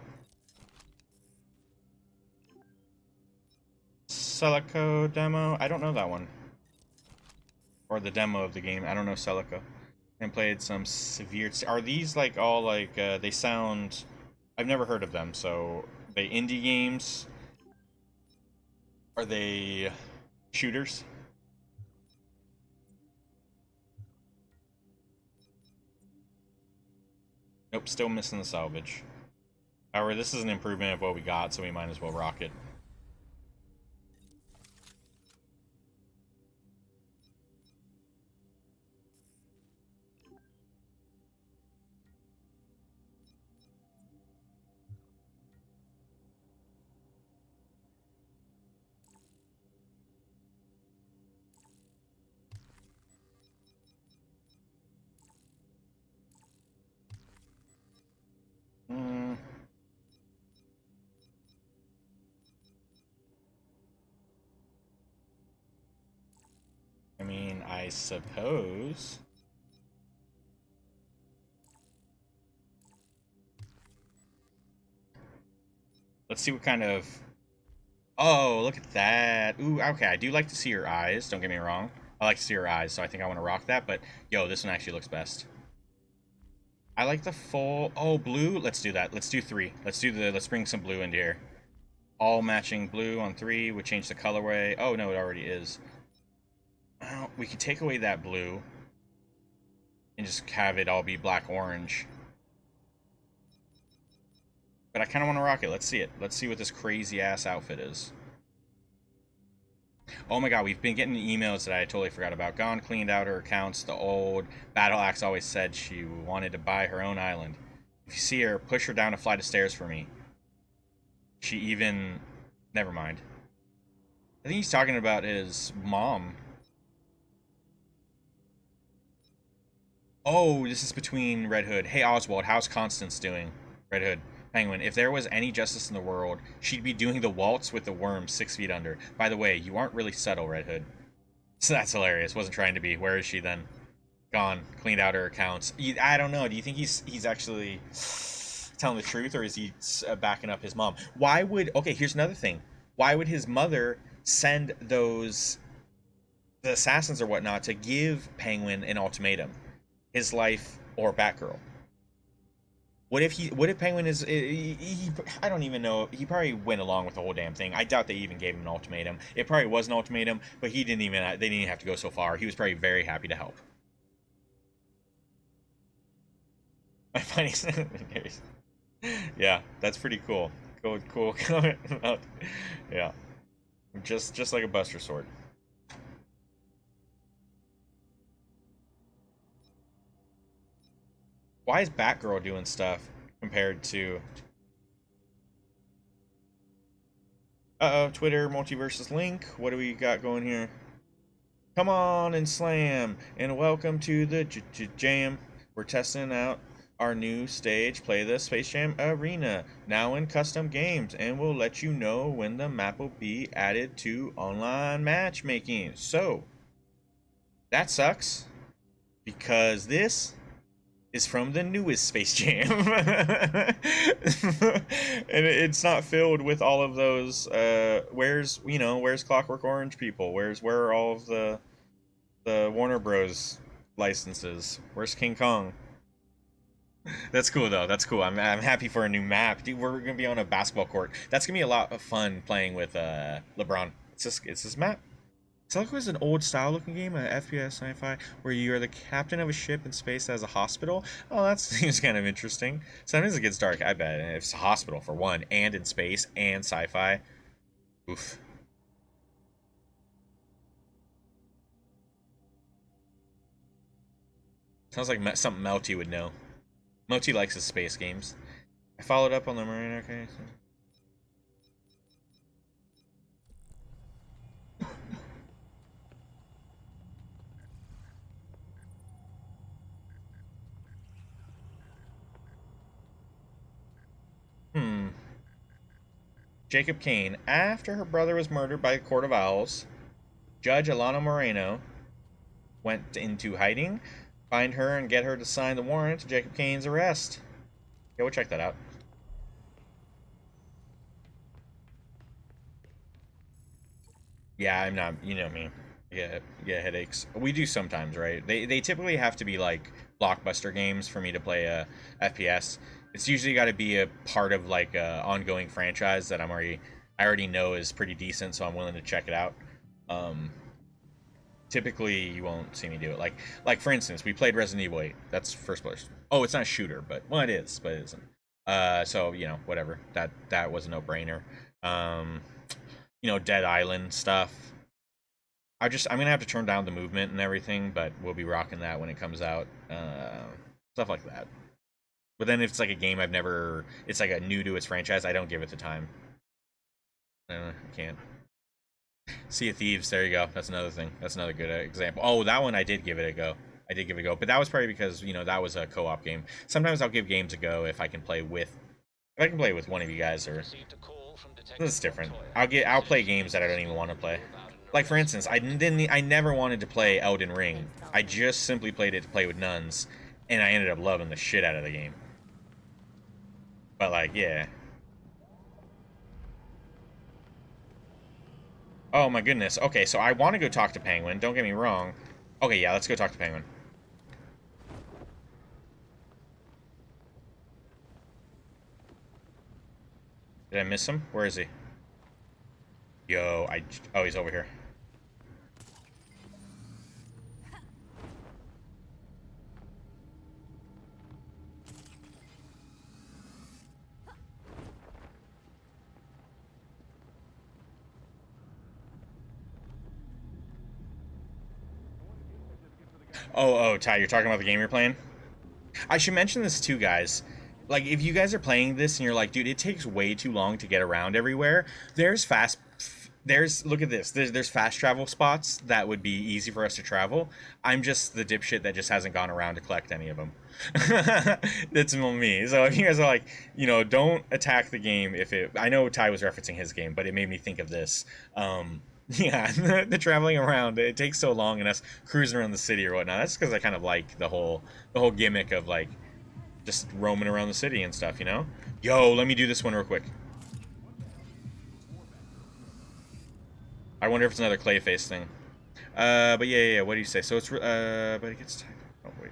Celico demo? I don't know that one. Or the demo of the game. I don't know Celico. And played some severe... Are these, like, all, like, they sound... I've never heard of them, so... They indie games? Are they... shooters? Nope, still missing the salvage. However, this is an improvement of what we got, so we might as well rock it. I mean, I suppose... Let's see what kind of... Oh, look at that. Ooh, okay, I do like to see her eyes, don't get me wrong. I like to see her eyes, so I think I want to rock that, but yo, this one actually looks best. I like the full... Oh, blue? Let's do that. Let's do 3. Let's bring some blue into here. All matching blue on 3 would change the colorway. Oh, no, it already is. Well, we could take away that blue and just have it all be black-orange. But I kind of want to rock it. Let's see it. Let's see what this crazy-ass outfit is. Oh my god, we've been getting emails that I totally forgot about. Gone cleaned out her accounts. The old Battle Axe always said she wanted to buy her own island. If you see her, push her down a flight of stairs for me. She even... Never mind. I think he's talking about his mom. Oh, this is between Red Hood. Hey, Oswald, how's Constance doing? Red Hood. Penguin, if there was any justice in the world, she'd be doing the waltz with the worm 6 feet under. By the way, you aren't really subtle, Red Hood. So that's hilarious. Wasn't trying to be. Where is she then? Gone. Cleaned out her accounts. I don't know. Do you think he's actually telling the truth, or is he backing up his mom? Why would... Okay, here's another thing. Why would his mother send the assassins or whatnot to give Penguin an ultimatum? His life or Batgirl? What if Penguin is... I don't even know. He probably went along with the whole damn thing. I doubt they even gave him an ultimatum. It probably was an ultimatum, but they didn't even have to go so far. He was probably very happy to help. My funny... Yeah, that's pretty cool. Cool comment. Yeah. Just like a Buster Sword. Why is Batgirl doing stuff compared to... Uh-oh, Twitter, Multiversus Link. What do we got going here? Come on and slam, and welcome to the jam. We're testing out our new stage, Play the Space Jam Arena, now in custom games, and we'll let you know when the map will be added to online matchmaking. So, that sucks, because this is from the newest Space Jam. And it's not filled with all of those, where's Clockwork Orange people? Where are all of the Warner Bros. Licenses? Where's King Kong? That's cool, though. That's cool. I'm happy for a new map. Dude, we're going to be on a basketball court. That's going to be a lot of fun playing with LeBron. It's this map. Celico is an old-style looking game, an FPS sci-fi, where you are the captain of a ship in space that has a hospital. Oh, that seems kind of interesting. Sometimes it gets dark, I bet. If it's a hospital, for one, and in space, and sci-fi. Oof. Sounds like something Melty would know. Melty likes his space games. I followed up on the Marine Arcade. Jacob Kane. After her brother was murdered by a court of owls, Judge Alana Moreno went into hiding, find her and get her to sign the warrant to Jacob Kane's arrest. Yeah, we'll check that out. Yeah, I'm not, you know me. Yeah, headaches. We do sometimes, right? They typically have to be like blockbuster games for me to play a FPS. It's usually got to be a part of like a ongoing franchise that I already know is pretty decent, so I'm willing to check it out. Typically you won't see me do it. Like for instance, we played Resident Evil 8. That's first person. Oh, it's not a shooter, but well, it is, but it isn't. So you know, whatever. That was a no-brainer. You know, Dead Island stuff. I'm gonna have to turn down the movement and everything, but we'll be rocking that when it comes out. Stuff like that. But then if it's like a game it's like a new to its franchise, I don't give it the time. I can't. Sea of Thieves, there you go. That's another thing. That's another good example. Oh, that one I did give it a go. But that was probably because, you know, that was a co-op game. Sometimes I'll give games a go if I can play with one of you guys, or this is different. I'll play games that I don't even want to play. Like for instance, I never wanted to play Elden Ring. I just simply played it to play with nuns, and I ended up loving the shit out of the game. But like, yeah. Oh my goodness. Okay, so I want to go talk to Penguin. Don't get me wrong. Okay, yeah, let's go talk to Penguin. Did I miss him? Where is he? Yo, oh, he's over here. Oh, Ty, you're talking about the game you're playing? I should mention this too, guys. Like, if you guys are playing this and you're like, dude, it takes way too long to get around everywhere, look at this. There's fast travel spots that would be easy for us to travel. I'm just the dipshit that just hasn't gone around to collect any of them. That's me. So if you guys are like, you know, don't attack the game I know Ty was referencing his game, but it made me think of this. Yeah, the traveling around, it takes so long, and us cruising around the city or whatnot. That's because I kind of like the whole gimmick of like just roaming around the city and stuff, you know? Yo, let me do this one real quick. I wonder if it's another Clayface thing. But yeah, what do you say? So it's, but it gets tied. Oh, wait.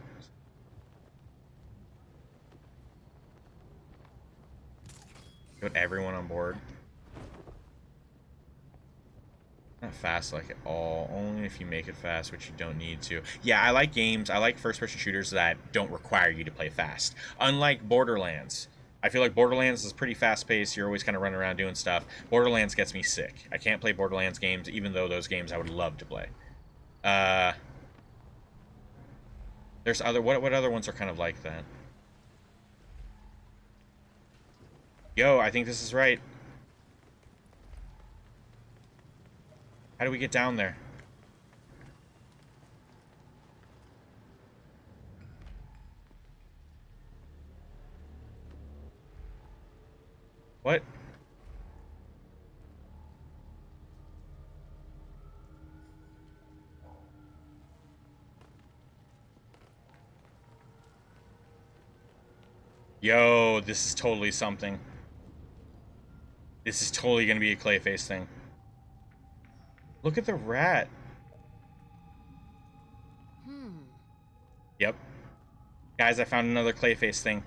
Got everyone on board. Not fast like at all. Only if you make it fast, which you don't need to. Yeah, I like first-person shooters that don't require you to play fast. Unlike Borderlands. I feel like Borderlands is pretty fast-paced. You're always kind of running around doing stuff. Borderlands gets me sick. I can't play Borderlands games, even though those games I would love to play. There's what other ones are kind of like that? Yo, I think this is right. How do we get down there? What? Yo, this is totally something. This is totally gonna be a Clayface thing. Look at the rat. Yep. Guys, I found another Clayface thing.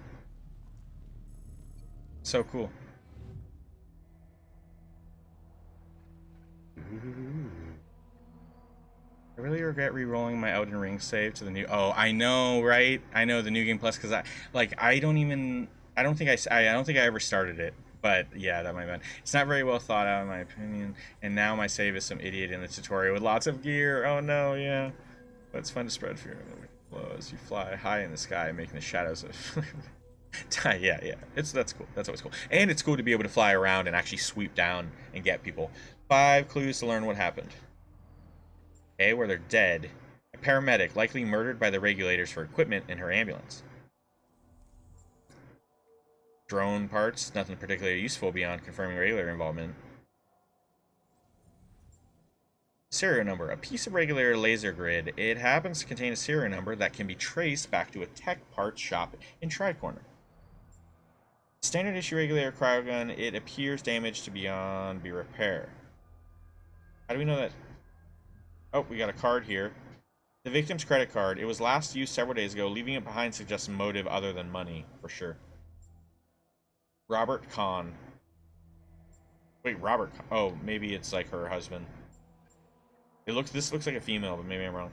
So cool. I really regret re-rolling my Elden Ring save to the new... Oh, I know, right? I know, the New Game Plus, because I don't think I ever started it. But yeah, that might have been. It's not very well thought out, in my opinion. And now my save is some idiot in the tutorial with lots of gear. Oh no, yeah. But it's fun to spread fear. Well, as you fly high in the sky, making the shadows of... yeah. That's cool. That's always cool. And it's cool to be able to fly around and actually sweep down and get people. 5 clues to learn what happened. Okay, where they're dead. A paramedic, likely murdered by the regulators for equipment in her ambulance. Drone parts, nothing particularly useful beyond confirming regulator involvement. Serial number, a piece of regular laser grid. It happens to contain a serial number that can be traced back to a tech parts shop in Tri-Corner. Standard issue regulator cryogun, it appears damaged to beyond be repair. How do we know that? Oh, we got a card here. The victim's credit card. It was last used several days ago. Leaving it behind suggests a motive other than money, for sure. Robert Kahn. Wait, Robert Kahn. Oh, maybe it's like her husband. This looks like a female, but maybe I'm wrong.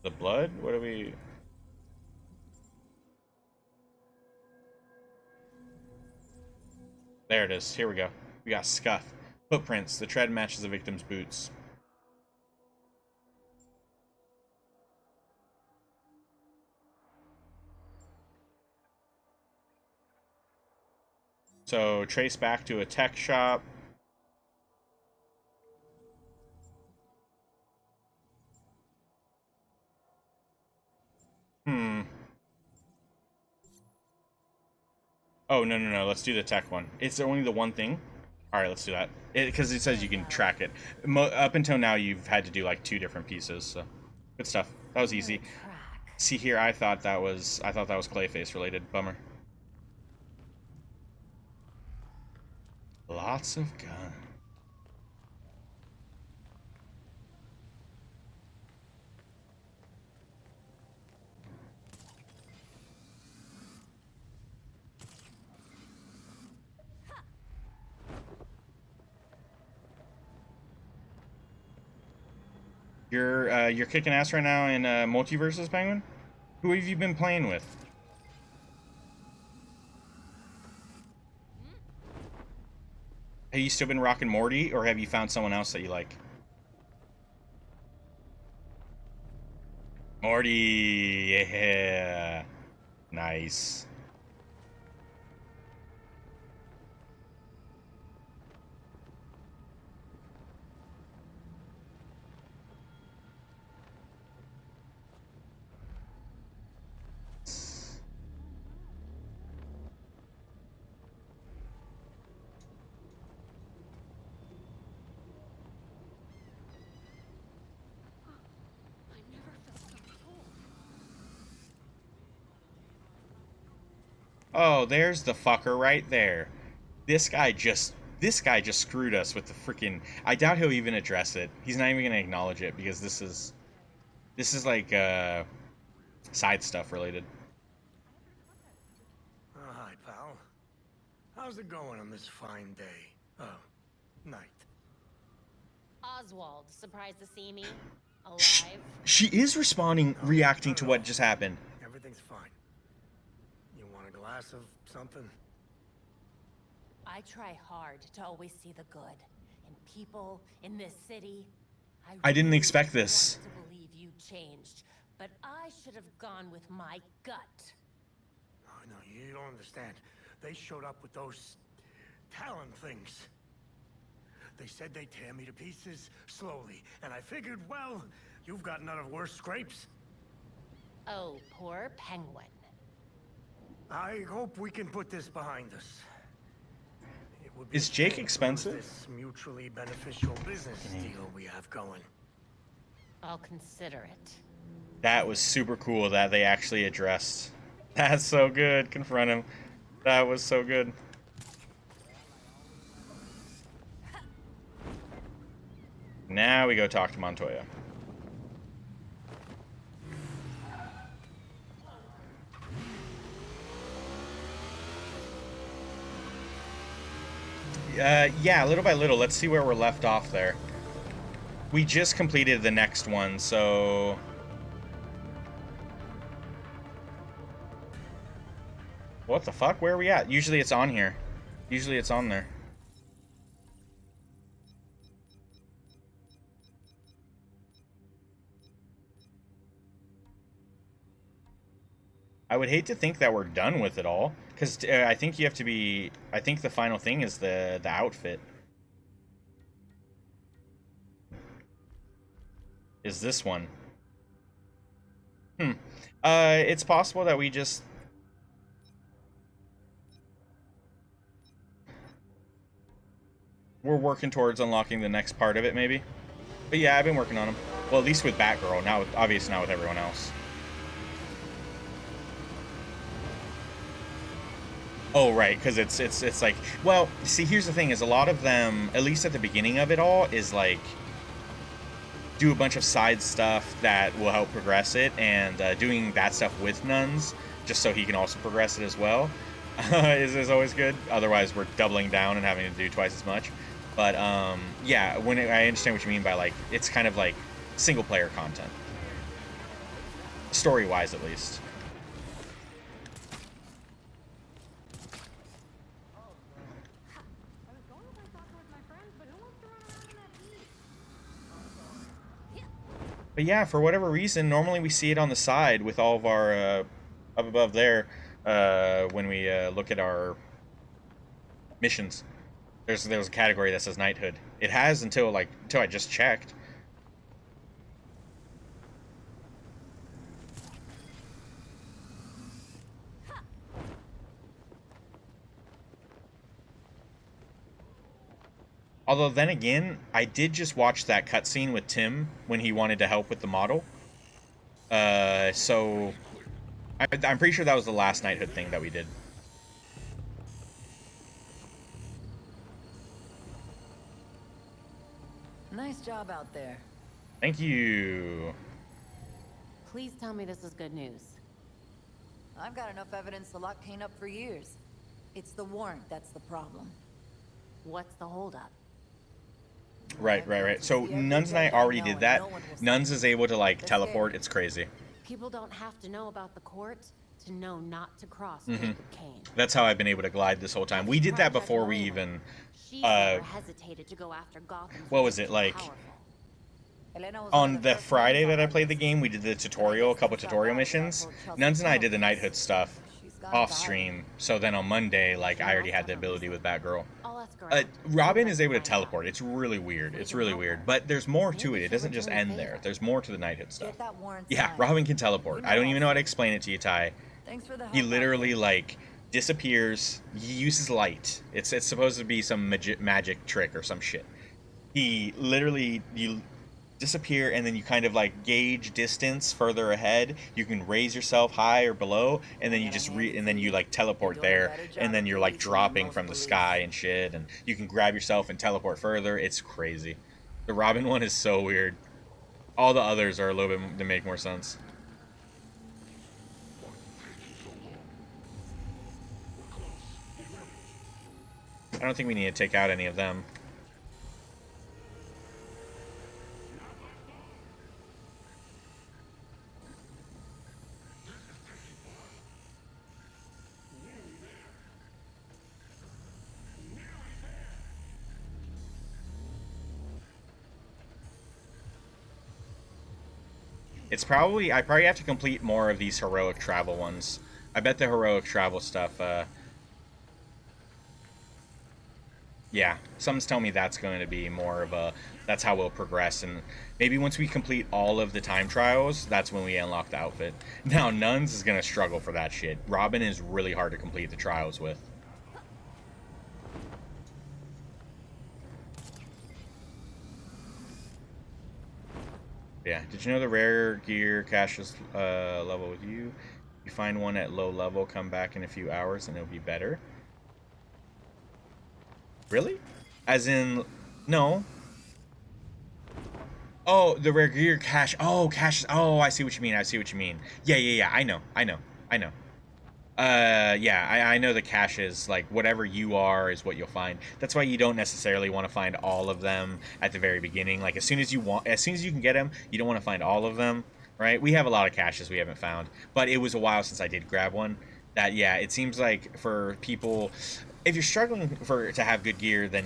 The blood? What do we... There it is. Here we go. We got scuff. Footprints. The tread matches the victim's boots. So, trace back to a tech shop. Oh, no. Let's do the tech one. It's only the one thing. All right, let's do that. Because it says you can track it. Up until now, you've had to do like 2 different pieces. So, good stuff. That was easy. See here, I thought that was Clayface related. Bummer. Lots of gun. You're kicking ass right now in Multiverses, Penguin? Who have you been playing with? Have you still been rocking Morty, or have you found someone else that you like? Morty, yeah. Nice. Oh, there's the fucker right there. This guy just screwed us with the freaking... I doubt he'll even address it. He's not even gonna acknowledge it because this is like side stuff related. Oh, hi, pal. How's it going on this fine day? Oh, night. Oswald, surprised to see me? Alive? She is responding, reacting to what just happened. Everything's fine. You want a glass of something? I try hard to always see the good in people, in this city. I didn't really expect this. wanted to believe you changed, but I should have gone with my gut. Oh, no, you don't understand. They showed up with those talon things. They said they'd tear me to pieces slowly, and I figured, well, you've got none of worse scrapes. Oh, poor Penguin. I hope we can put this behind us. It would be Is a Jake shame to lose expensive? This mutually beneficial business deal we have going. I'll consider it. That was super cool that they actually addressed. That's so good. Confront him. That was so good. Now we go talk to Montoya. Yeah, little by little. Let's see where we're left off there. We just completed the next one, so... What the fuck? Where are we at? Usually it's on here. Usually it's on there. I would hate to think that we're done with it all, because I think you have to be. I think the final thing is the outfit. Is this one? It's possible that we just. We're working towards unlocking the next part of it, maybe. But yeah, I've been working on them. Well, at least with Batgirl. Now, obviously, not with everyone else. Oh, right, because it's like, well, see, here's the thing, is a lot of them, at least at the beginning of it all, is like, do a bunch of side stuff that will help progress it, and doing that stuff with nuns, just so he can also progress it as well, is always good. Otherwise, we're doubling down and having to do twice as much. But, yeah, I understand what you mean by, like, it's kind of like single-player content. Story-wise, at least. But yeah, for whatever reason, normally we see it on the side with all of our, up above there, when we look at our missions. There's a category that says knighthood. It has until I just checked. Although then again, I did just watch that cutscene with Tim when he wanted to help with the model. So I'm pretty sure that was the last knighthood thing that we did. Nice job out there. Thank you. Please tell me this is good news. I've got enough evidence to lock Kane up for years. It's the warrant that's the problem. What's the holdup? Right. So Nuns and I already did that. Nuns is able to, like, teleport. It's crazy. People don't have to know about the court to know not to cross Kane. That's how I've been able to glide this whole time. We did that before we even... She never hesitated to go after Gotham. What was it, like... On the Friday that I played the game, we did the tutorial, a couple tutorial missions. Nuns and I did the knighthood stuff off stream. So then on Monday, like, I already had the ability with Batgirl. Robin is able to teleport. It's really weird. It's really weird. But there's more to it. It doesn't just end there. There's more to the knighthood stuff. Yeah, Robin can teleport. I don't even know how to explain it to you, Ty. He literally, like, disappears. He uses light. It's supposed to be some magic trick or some shit. He literally... You disappear, and then you kind of like gauge distance further ahead. You can raise yourself high or below, and then you just and then you like teleport there, and then you're like dropping from the sky and shit, and you can grab yourself and teleport further. It's crazy. The Robin one is so weird. All the others are a little bit to make more sense. I don't think we need to take out any of them. It's probably... I probably have to complete more of these heroic travel ones. I bet the heroic travel stuff, yeah, something's telling me that's going to be more of a... That's how we'll progress, and maybe once we complete all of the time trials, that's when we unlock the outfit. Now, Nuns is going to struggle for that shit. Robin is really hard to complete the trials with. Yeah, did you know the rare gear caches level with you? You find one at low level, come back in a few hours and it'll be better. Really? As in, no. Oh, the rare gear cache. Oh, caches. Oh, I see what you mean. I see what you mean. Yeah. I know. Yeah, I know the caches, like, whatever you are is what you'll find. That's why you don't necessarily want to find all of them at the very beginning. Like, as soon as you can get them, you don't want to find all of them, right? We have a lot of caches we haven't found, but it was a while since I did grab one. That, yeah, it seems like for people... if you're struggling to have good gear, then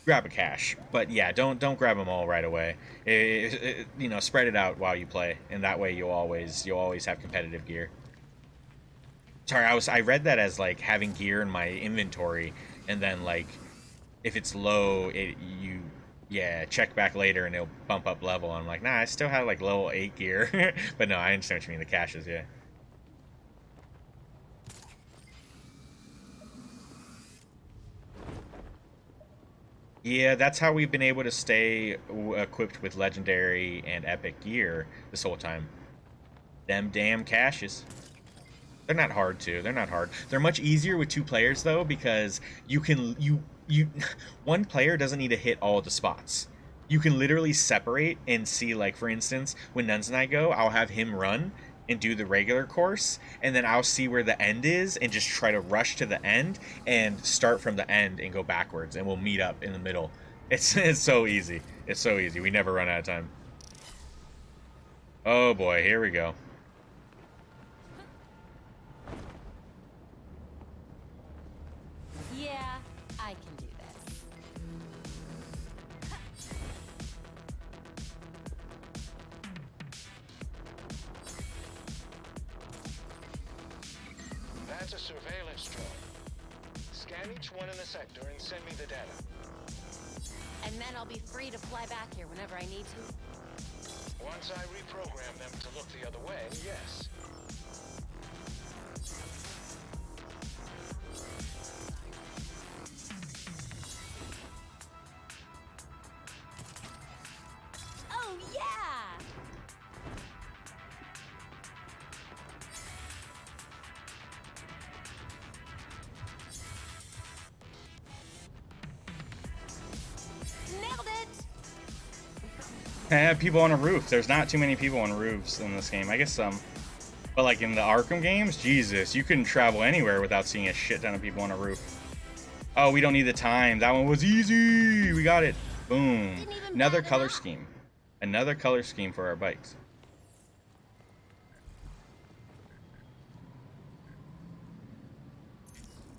grab a cache. But yeah, don't grab them all right away. You know, spread it out while you play, and that way you'll always have competitive gear. Sorry, I read that as like having gear in my inventory, and then like if it's low, check back later and it'll bump up level. I'm like, nah, I still have like level 8 gear. But no, I understand what you mean, the caches, yeah. Yeah, that's how we've been able to stay equipped with legendary and epic gear this whole time. Them damn caches. They're not hard to. They're not hard. They're much easier with 2 players though, because you can one player doesn't need to hit all the spots. You can literally separate and see, like for instance, when Nuns and I go, I'll have him run and do the regular course, and then I'll see where the end is and just try to rush to the end and start from the end and go backwards, and we'll meet up in the middle. It's so easy. It's so easy. We never run out of time. Oh boy, here we go. Yeah, I can do this. That's a surveillance drone. Scan each one in the sector and send me the data. And then I'll be free to fly back here whenever I need to. Once I reprogram them to look the other way, yes. Oh, yeah! Nailed it! I have people on a roof. There's not too many people on roofs in this game. I guess some. But like in the Arkham games, Jesus, you couldn't travel anywhere without seeing a shit ton of people on a roof. Oh, we don't need the time. That one was easy. We got it. Boom. Another color scheme. Another color scheme for our bikes.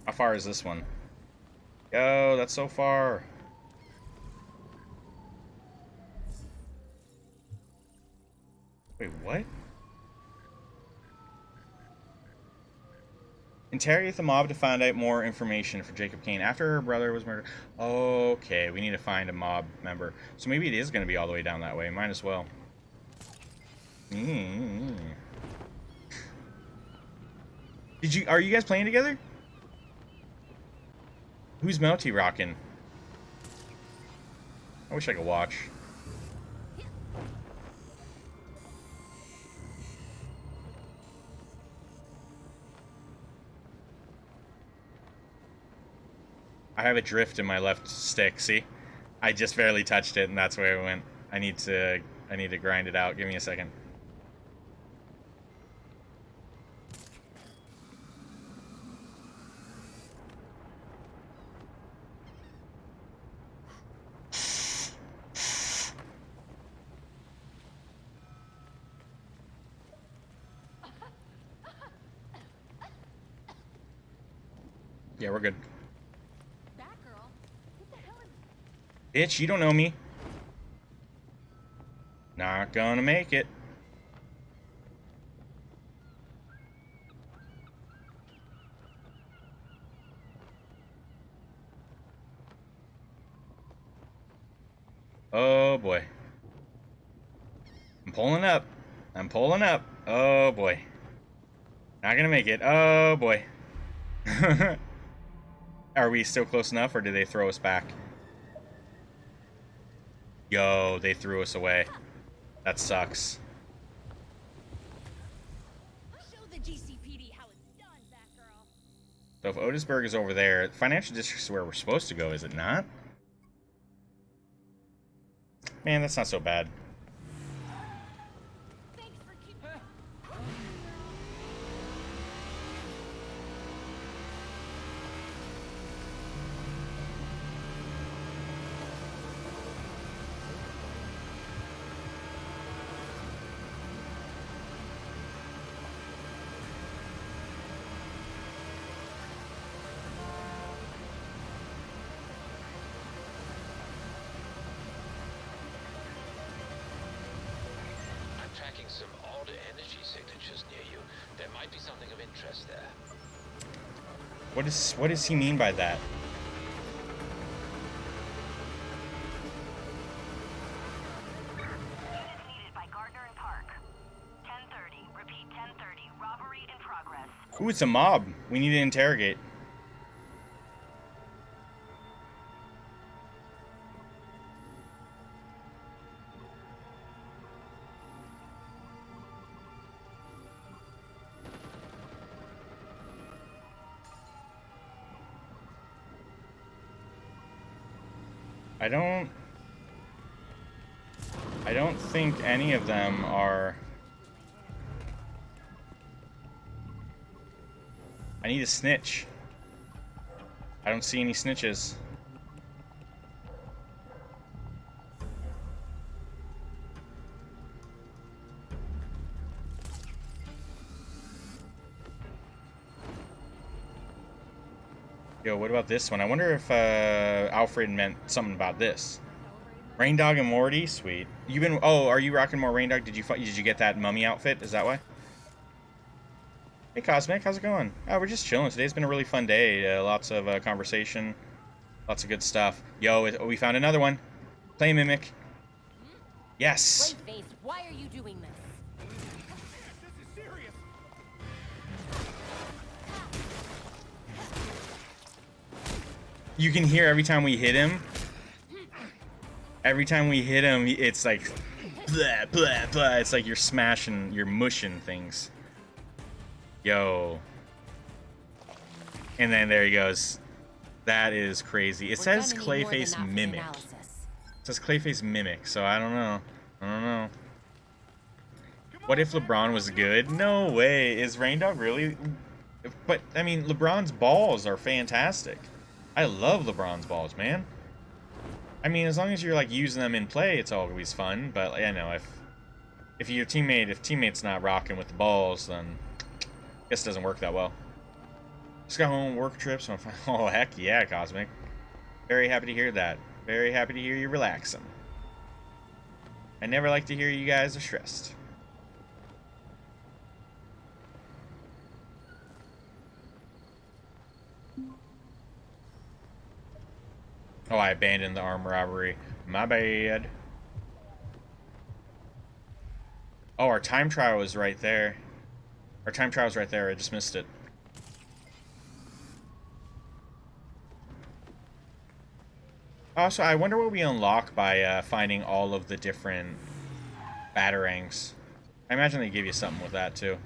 How far is this one? Yo, that's so far. Wait, what? Interrogate the mob to find out more information for Jacob Kane after her brother was murdered. Okay, we need to find a mob member. So maybe it is going to be all the way down that way. Might as well. Are you guys playing together? Who's Melty rocking? I wish I could watch. I have a drift in my left stick, see? I just barely touched it and that's where it went. I need to grind it out. Give me a second. Yeah, we're good. Bitch, you don't know me. Not gonna make it. Oh boy. I'm pulling up. I'm pulling up. Oh boy. Not gonna make it. Oh boy. Are we still close enough, or did they throw us back? Yo, they threw us away. That sucks. Show the GCPD how it's done, Batgirl. So if Otisburg is over there, financial district is where we're supposed to go, is it not? Man, that's not so bad. tracking some odd energy signatures near you. There might be something of interest there. What does he mean by that? Ooh, it's a mob. We need to interrogate. I don't think any of them are. I need a snitch. I don't see any snitches. Yo, what about this one? I wonder if Alfred meant something about this. Rain Dog and Morty, sweet. You've been. Oh, are you rocking more Rain Dog? Did you get that mummy outfit? Is that why? Hey Cosmic, how's it going? Oh, we're just chilling. Today's been a really fun day. Lots of conversation, lots of good stuff. Yo, we found another one. Play Mimic. Yes. Clayface, why are you doing this? This is serious. You can hear every time we hit him. Every time we hit him, it's like, blah, blah, blah. It's like you're smashing, you're mushing things. Yo. And then there he goes. That is crazy. It says Clayface Mimic. It says Clayface Mimic, so I don't know. I don't know. What if LeBron was good? No way. Is Rain Dog really? But, I mean, LeBron's balls are fantastic. I love LeBron's balls, man. I mean, as long as you're, like, using them in play, it's always fun. But, yeah, no, if your teammate's not rocking with the balls, then I guess it doesn't work that well. Just got home, work trips. Oh, heck yeah, Cosmic. Very happy to hear that. Very happy to hear you relaxing. I never like to hear you guys are stressed. Oh, I abandoned the armed robbery. My bad. Oh, our time trial was right there. Our time trial was right there. I just missed it. Also, I wonder what we unlock by finding all of the different batarangs. I imagine they give you something with that, too.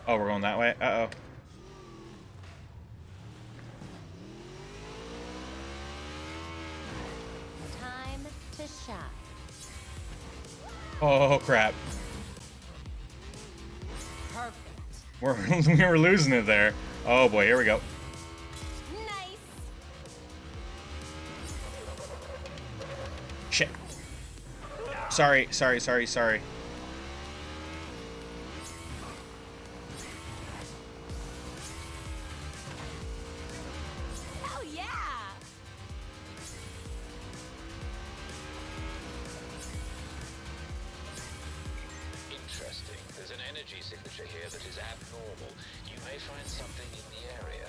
Oh, we're going that way? Uh-oh. Time to shine. Oh, crap. Perfect. We were losing it there. Oh, boy, here we go. Nice. Shit. Sorry. Hell yeah. Interesting. There's an energy signature here that is abnormal. You may find something in the area.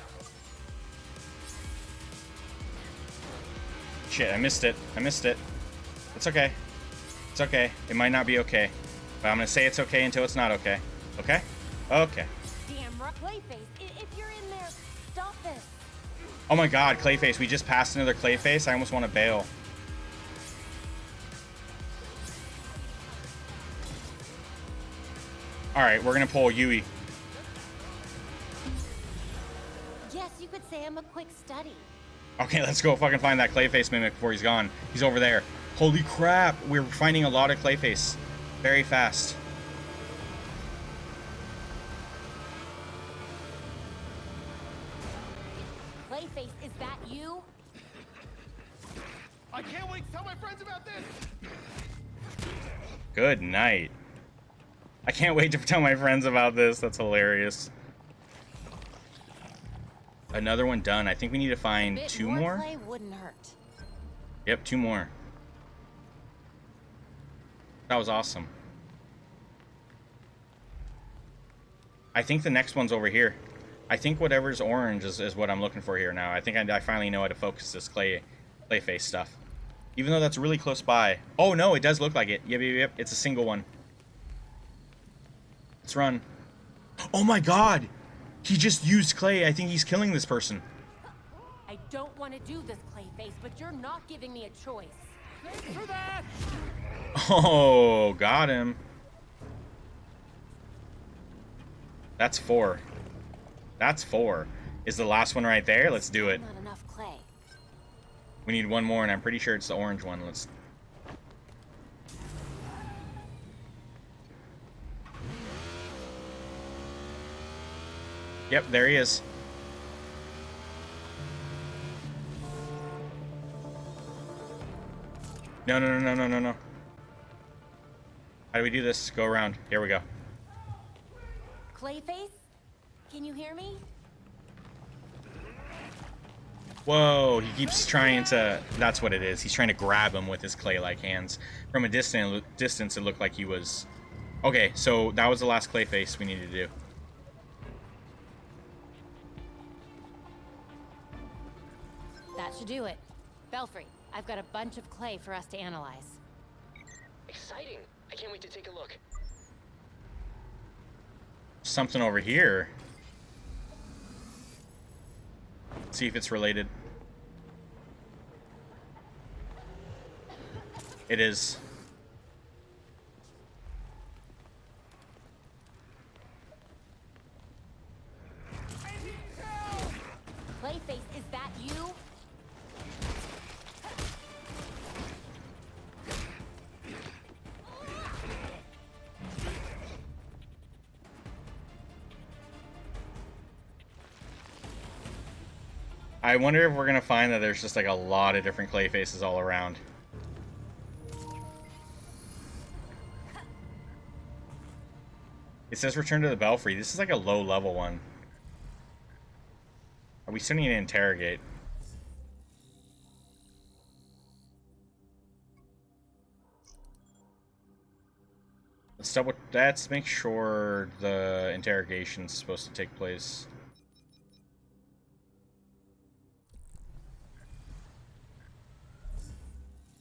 Shit, I missed it. It's okay. It's okay. It might not be okay. But I'm gonna say it's okay until it's not okay. Okay? Okay. Damn right. Clayface, if you're in there, stop this. Oh my god, Clayface. We just passed another Clayface. I almost want to bail. Alright, we're gonna pull Yui. Yes, you could say I'm a quick study. Okay, let's go fucking find that Clayface mimic before he's gone. He's over there. Holy crap, we're finding a lot of Clayface. Very fast. Clayface, is that you? I can't wait to tell my friends about this. Good night. I can't wait to tell my friends about this. That's hilarious. Another one done. I think we need to find two more. Play wouldn't hurt. Yep, two more. That was awesome. I think the next one's over here. I think whatever's orange is what I'm looking for here now. I think I finally know how to focus this clay face stuff. Even though that's really close by. Oh no, it does look like it. Yep. It's a single one. Let's run. Oh my god! He just used clay. I think he's killing this person. I don't want to do this, Clayface, but you're not giving me a choice. Thanks for that! Oh, got him. That's 4. That's 4. Is the last one right there? Let's do it. Not enough clay. We need one more, and I'm pretty sure it's the orange one. Let's... Yep, there he is. No. How do we do this? Go around. Here we go. Clayface? Can you hear me? Whoa, he keeps trying to... That's what it is. He's trying to grab him with his clay-like hands. From a distance, it looked like he was... Okay, so that was the last Clayface we needed to do. That should do it. Belfry, I've got a bunch of clay for us to analyze. Exciting. I can't wait to take a look. Something over here. See if it's related. It is. Clayface, is that you? I wonder if we're gonna find that there's just like a lot of different clay faces all around. It says return to the belfry. This is like a low level one. We still need to interrogate. Let's make sure the interrogation's supposed to take place.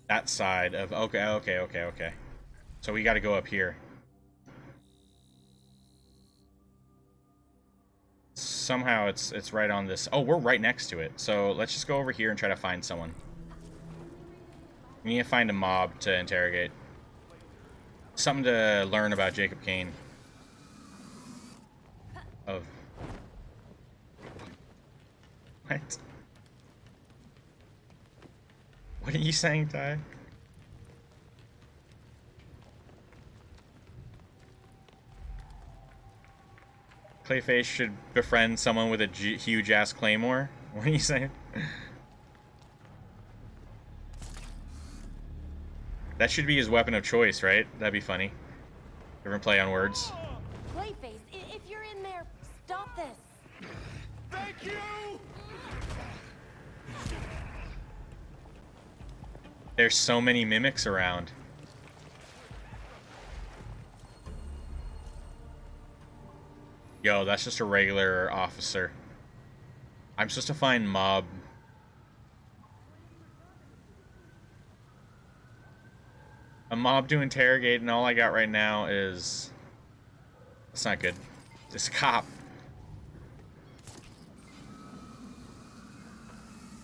That side of... Okay. So we gotta go up here. Somehow it's right on this... Oh, we're right next to it. So let's just go over here and try to find someone. We need to find a mob to interrogate. Something to learn about Jacob Kane. Of... What? What are you saying, Ty? Clayface should befriend someone with a huge-ass claymore? What are you saying? That should be his weapon of choice, right? That'd be funny. Different play on words. Clayface, if you're in there, stop this. Thank you! There's so many mimics around. Yo, that's just a regular officer. I'm supposed to find mob. A mob to interrogate, and all I got right now is... That's not good. It's a cop.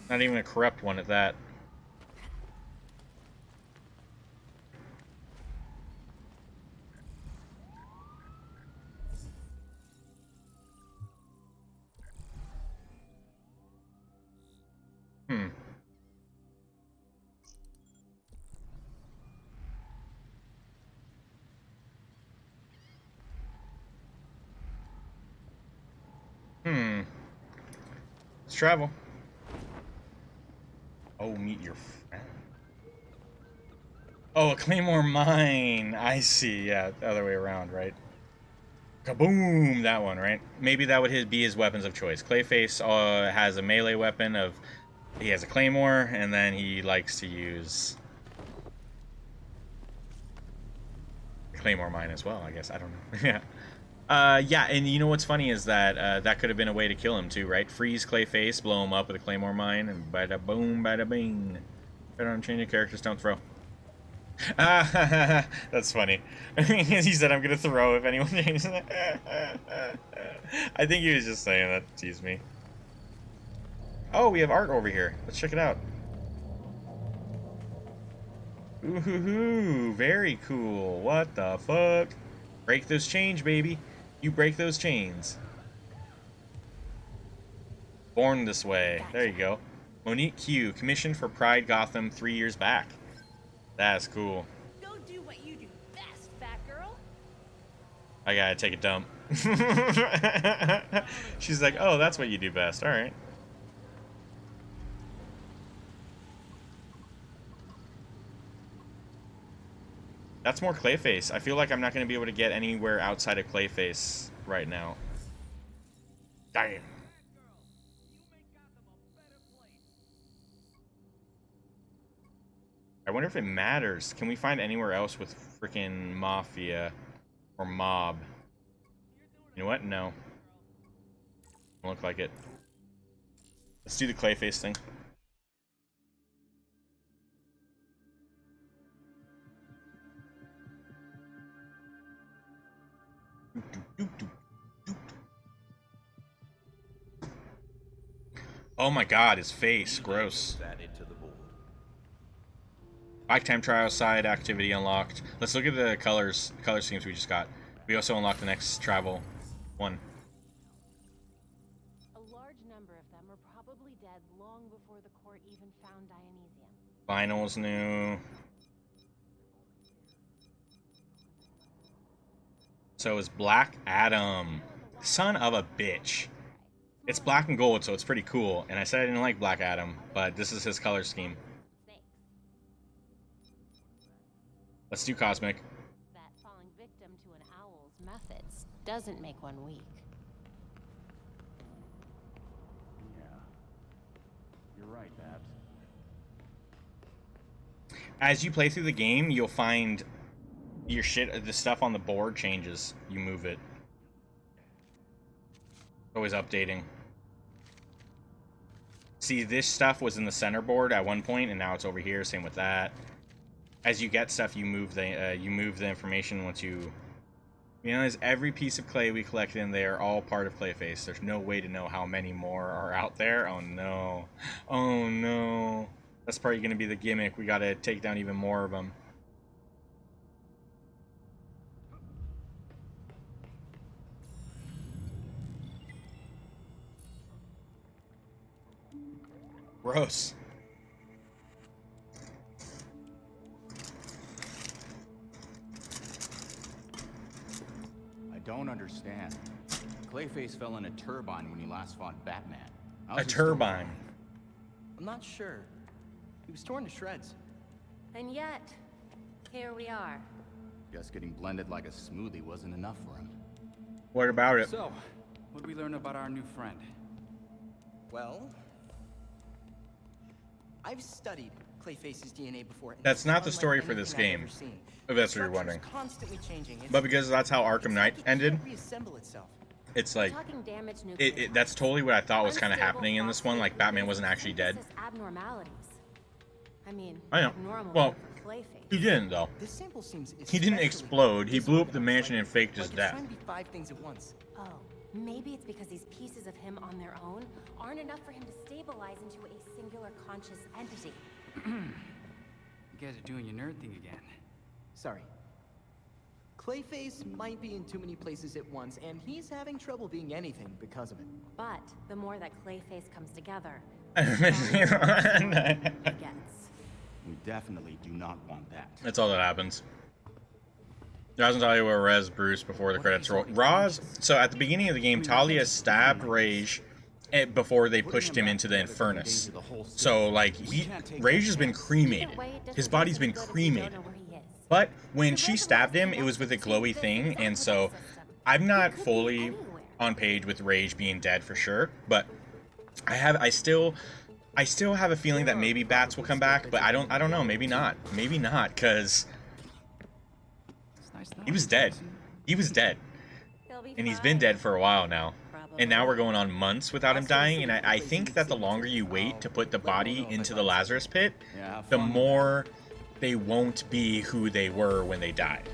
Not even a corrupt one at that. Let's travel. Oh, meet your friend. Oh, a claymore mine. I see. Yeah, the other way around, right? Kaboom! That one, right? Maybe that would be his weapons of choice. Clayface has a melee weapon of... He has a claymore, and then he likes to use... Claymore mine as well, I guess. I don't know. Yeah. Yeah, and you know what's funny is that that could have been a way to kill him too, right? Freeze Clayface, blow him up with a Claymore mine, and bada boom, bada bing. Better on changing characters, don't throw. That's funny. He said, I'm gonna throw if anyone changes it. I think he was just saying that to tease me. Oh, we have art over here. Let's check it out. Ooh, very cool. What the fuck? Break those chains, baby. You break those chains. Born this way. There you go. Monique Q, commissioned for Pride Gotham 3 years back. That's cool. Go do what you do best, fat girl. I gotta take a dump. She's like, oh, that's what you do best. All right. That's more Clayface. I feel like I'm not going to be able to get anywhere outside of Clayface right now. Damn. I wonder if it matters. Can we find anywhere else with freaking Mafia or Mob? You know what? No. Don't look like it. Let's do the Clayface thing. Oh my god, his face. Gross. Lifetime trial side activity unlocked. Let's look at the color schemes we just got. We also unlocked the next travel one. A large number of them were probably dead long before the court even found Dionysium. Vinyl's new. So is Black Adam. Son of a bitch. It's black and gold, so it's pretty cool. And I said I didn't like Black Adam, but this is his color scheme. Let's do Cosmic. That falling victim to an owl's methods doesn't make one weak. Yeah. You're right, Babs. As you play through the game, you'll find your shit, the stuff on the board changes. You move it. Always updating. See, this stuff was in the center board at one point, and now it's over here. Same with that. As you get stuff, you move the information once you realize every piece of clay we collected in there, all part of Clayface. There's no way to know how many more are out there. Oh no. Oh no. That's probably going to be the gimmick. We got to take down even more of them. Gross. I don't understand. Clayface fell in a turbine when he last fought Batman. A turbine. I'm not sure. He was torn to shreds. And yet, here we are. Guess getting blended like a smoothie wasn't enough for him. What about it? So, what did we learn about our new friend? Well, I've studied Clayface's DNA before. That's not the story for this game, if that's what you're wondering. But because that's how Arkham Knight ended, it's like, that's totally what I thought was kind of happening in this one. Like, Batman wasn't actually dead. I mean, I know. Well, he didn't, though. He didn't explode. He blew up the mansion and faked his death. Oh, maybe it's because these pieces of him on their own aren't enough for him to stabilize into a singular conscious entity. You guys are doing your nerd thing again. Sorry. Clayface might be in too many places at once, and he's having trouble being anything because of it. But the more that Clayface comes together, We definitely do not want that. That's all that happens. Doesn't tell you where Rez Bruce before the credits roll. Roz, so at the beginning of the game, Talia stabbed Rage before they pushed him into the Infernus. So, like, Rage has been cremated. His body's been cremated. But when she stabbed him, it was with a glowy thing, and so I'm not fully on page with Rage being dead for sure, but I still have a feeling that maybe Bats will come back, but I don't know, maybe not, because He was dead. He was dead. And he's been dead for a while now. And now we're going on months without him dying, and I think that the longer you wait to put the body into the Lazarus pit, the more they won't be who they were when they died.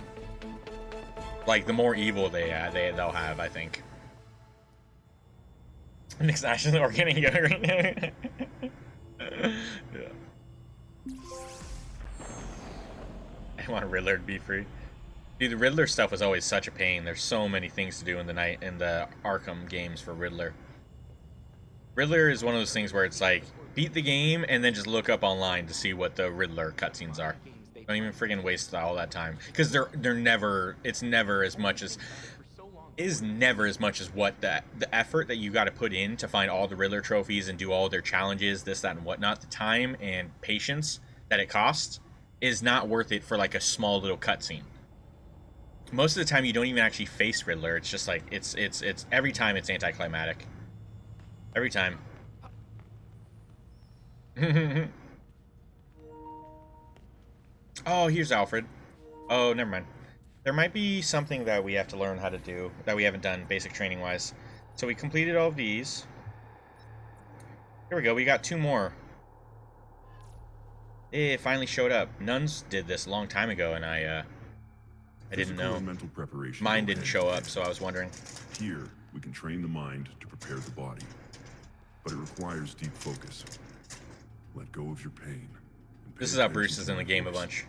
Like, the more evil they'll have, I think. Nick's actually organic yogurt. Yeah. I want Riddler to be free. Dude, the Riddler stuff was always such a pain. There's so many things to do in the Arkham games for Riddler. Riddler is one of those things where it's like, beat the game and then just look up online to see what the Riddler cutscenes are. Don't even friggin' waste all that time, because it's never as much as what the effort that you got to put in to find all the Riddler trophies and do all their challenges, this, that, and whatnot. The time and patience that it costs is not worth it for like a small little cutscene. Most of the time, you don't even actually face Riddler. It's just like it's every time it's anticlimactic. Every time. Oh, here's Alfred. Oh, never mind. There might be something that we have to learn how to do that we haven't done basic training wise. So we completed all of these. Here we go. We got 2 more. It finally showed up. Nuns did this a long time ago, and I didn't know. Mental preparation Mine didn't show up, so I was wondering. Here, we can train the mind to prepare the body, but it requires deep focus. Let go of your pain. This is how Bruce is in the game a bunch.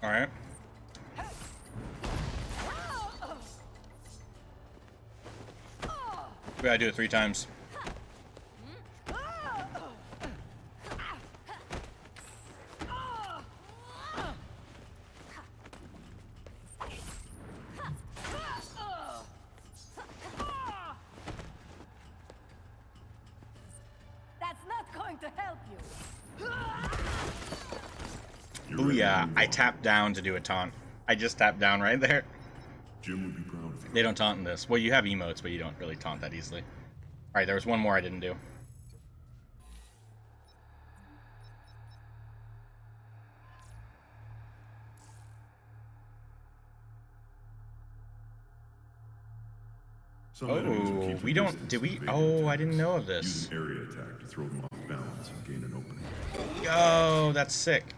Alright. We gotta do it 3 times. That's not going to help you. Booyah, I tapped down to do a taunt. I just tapped down right there. Jim would be proud of you. They don't taunt in this. Well, you have emotes, but you don't really taunt that easily. Alright, there was one more I didn't do. Oh, we don't, did we? Oh, I didn't know of this. Use an area attack to throw them off balance and gain an opening. Oh, that's sick.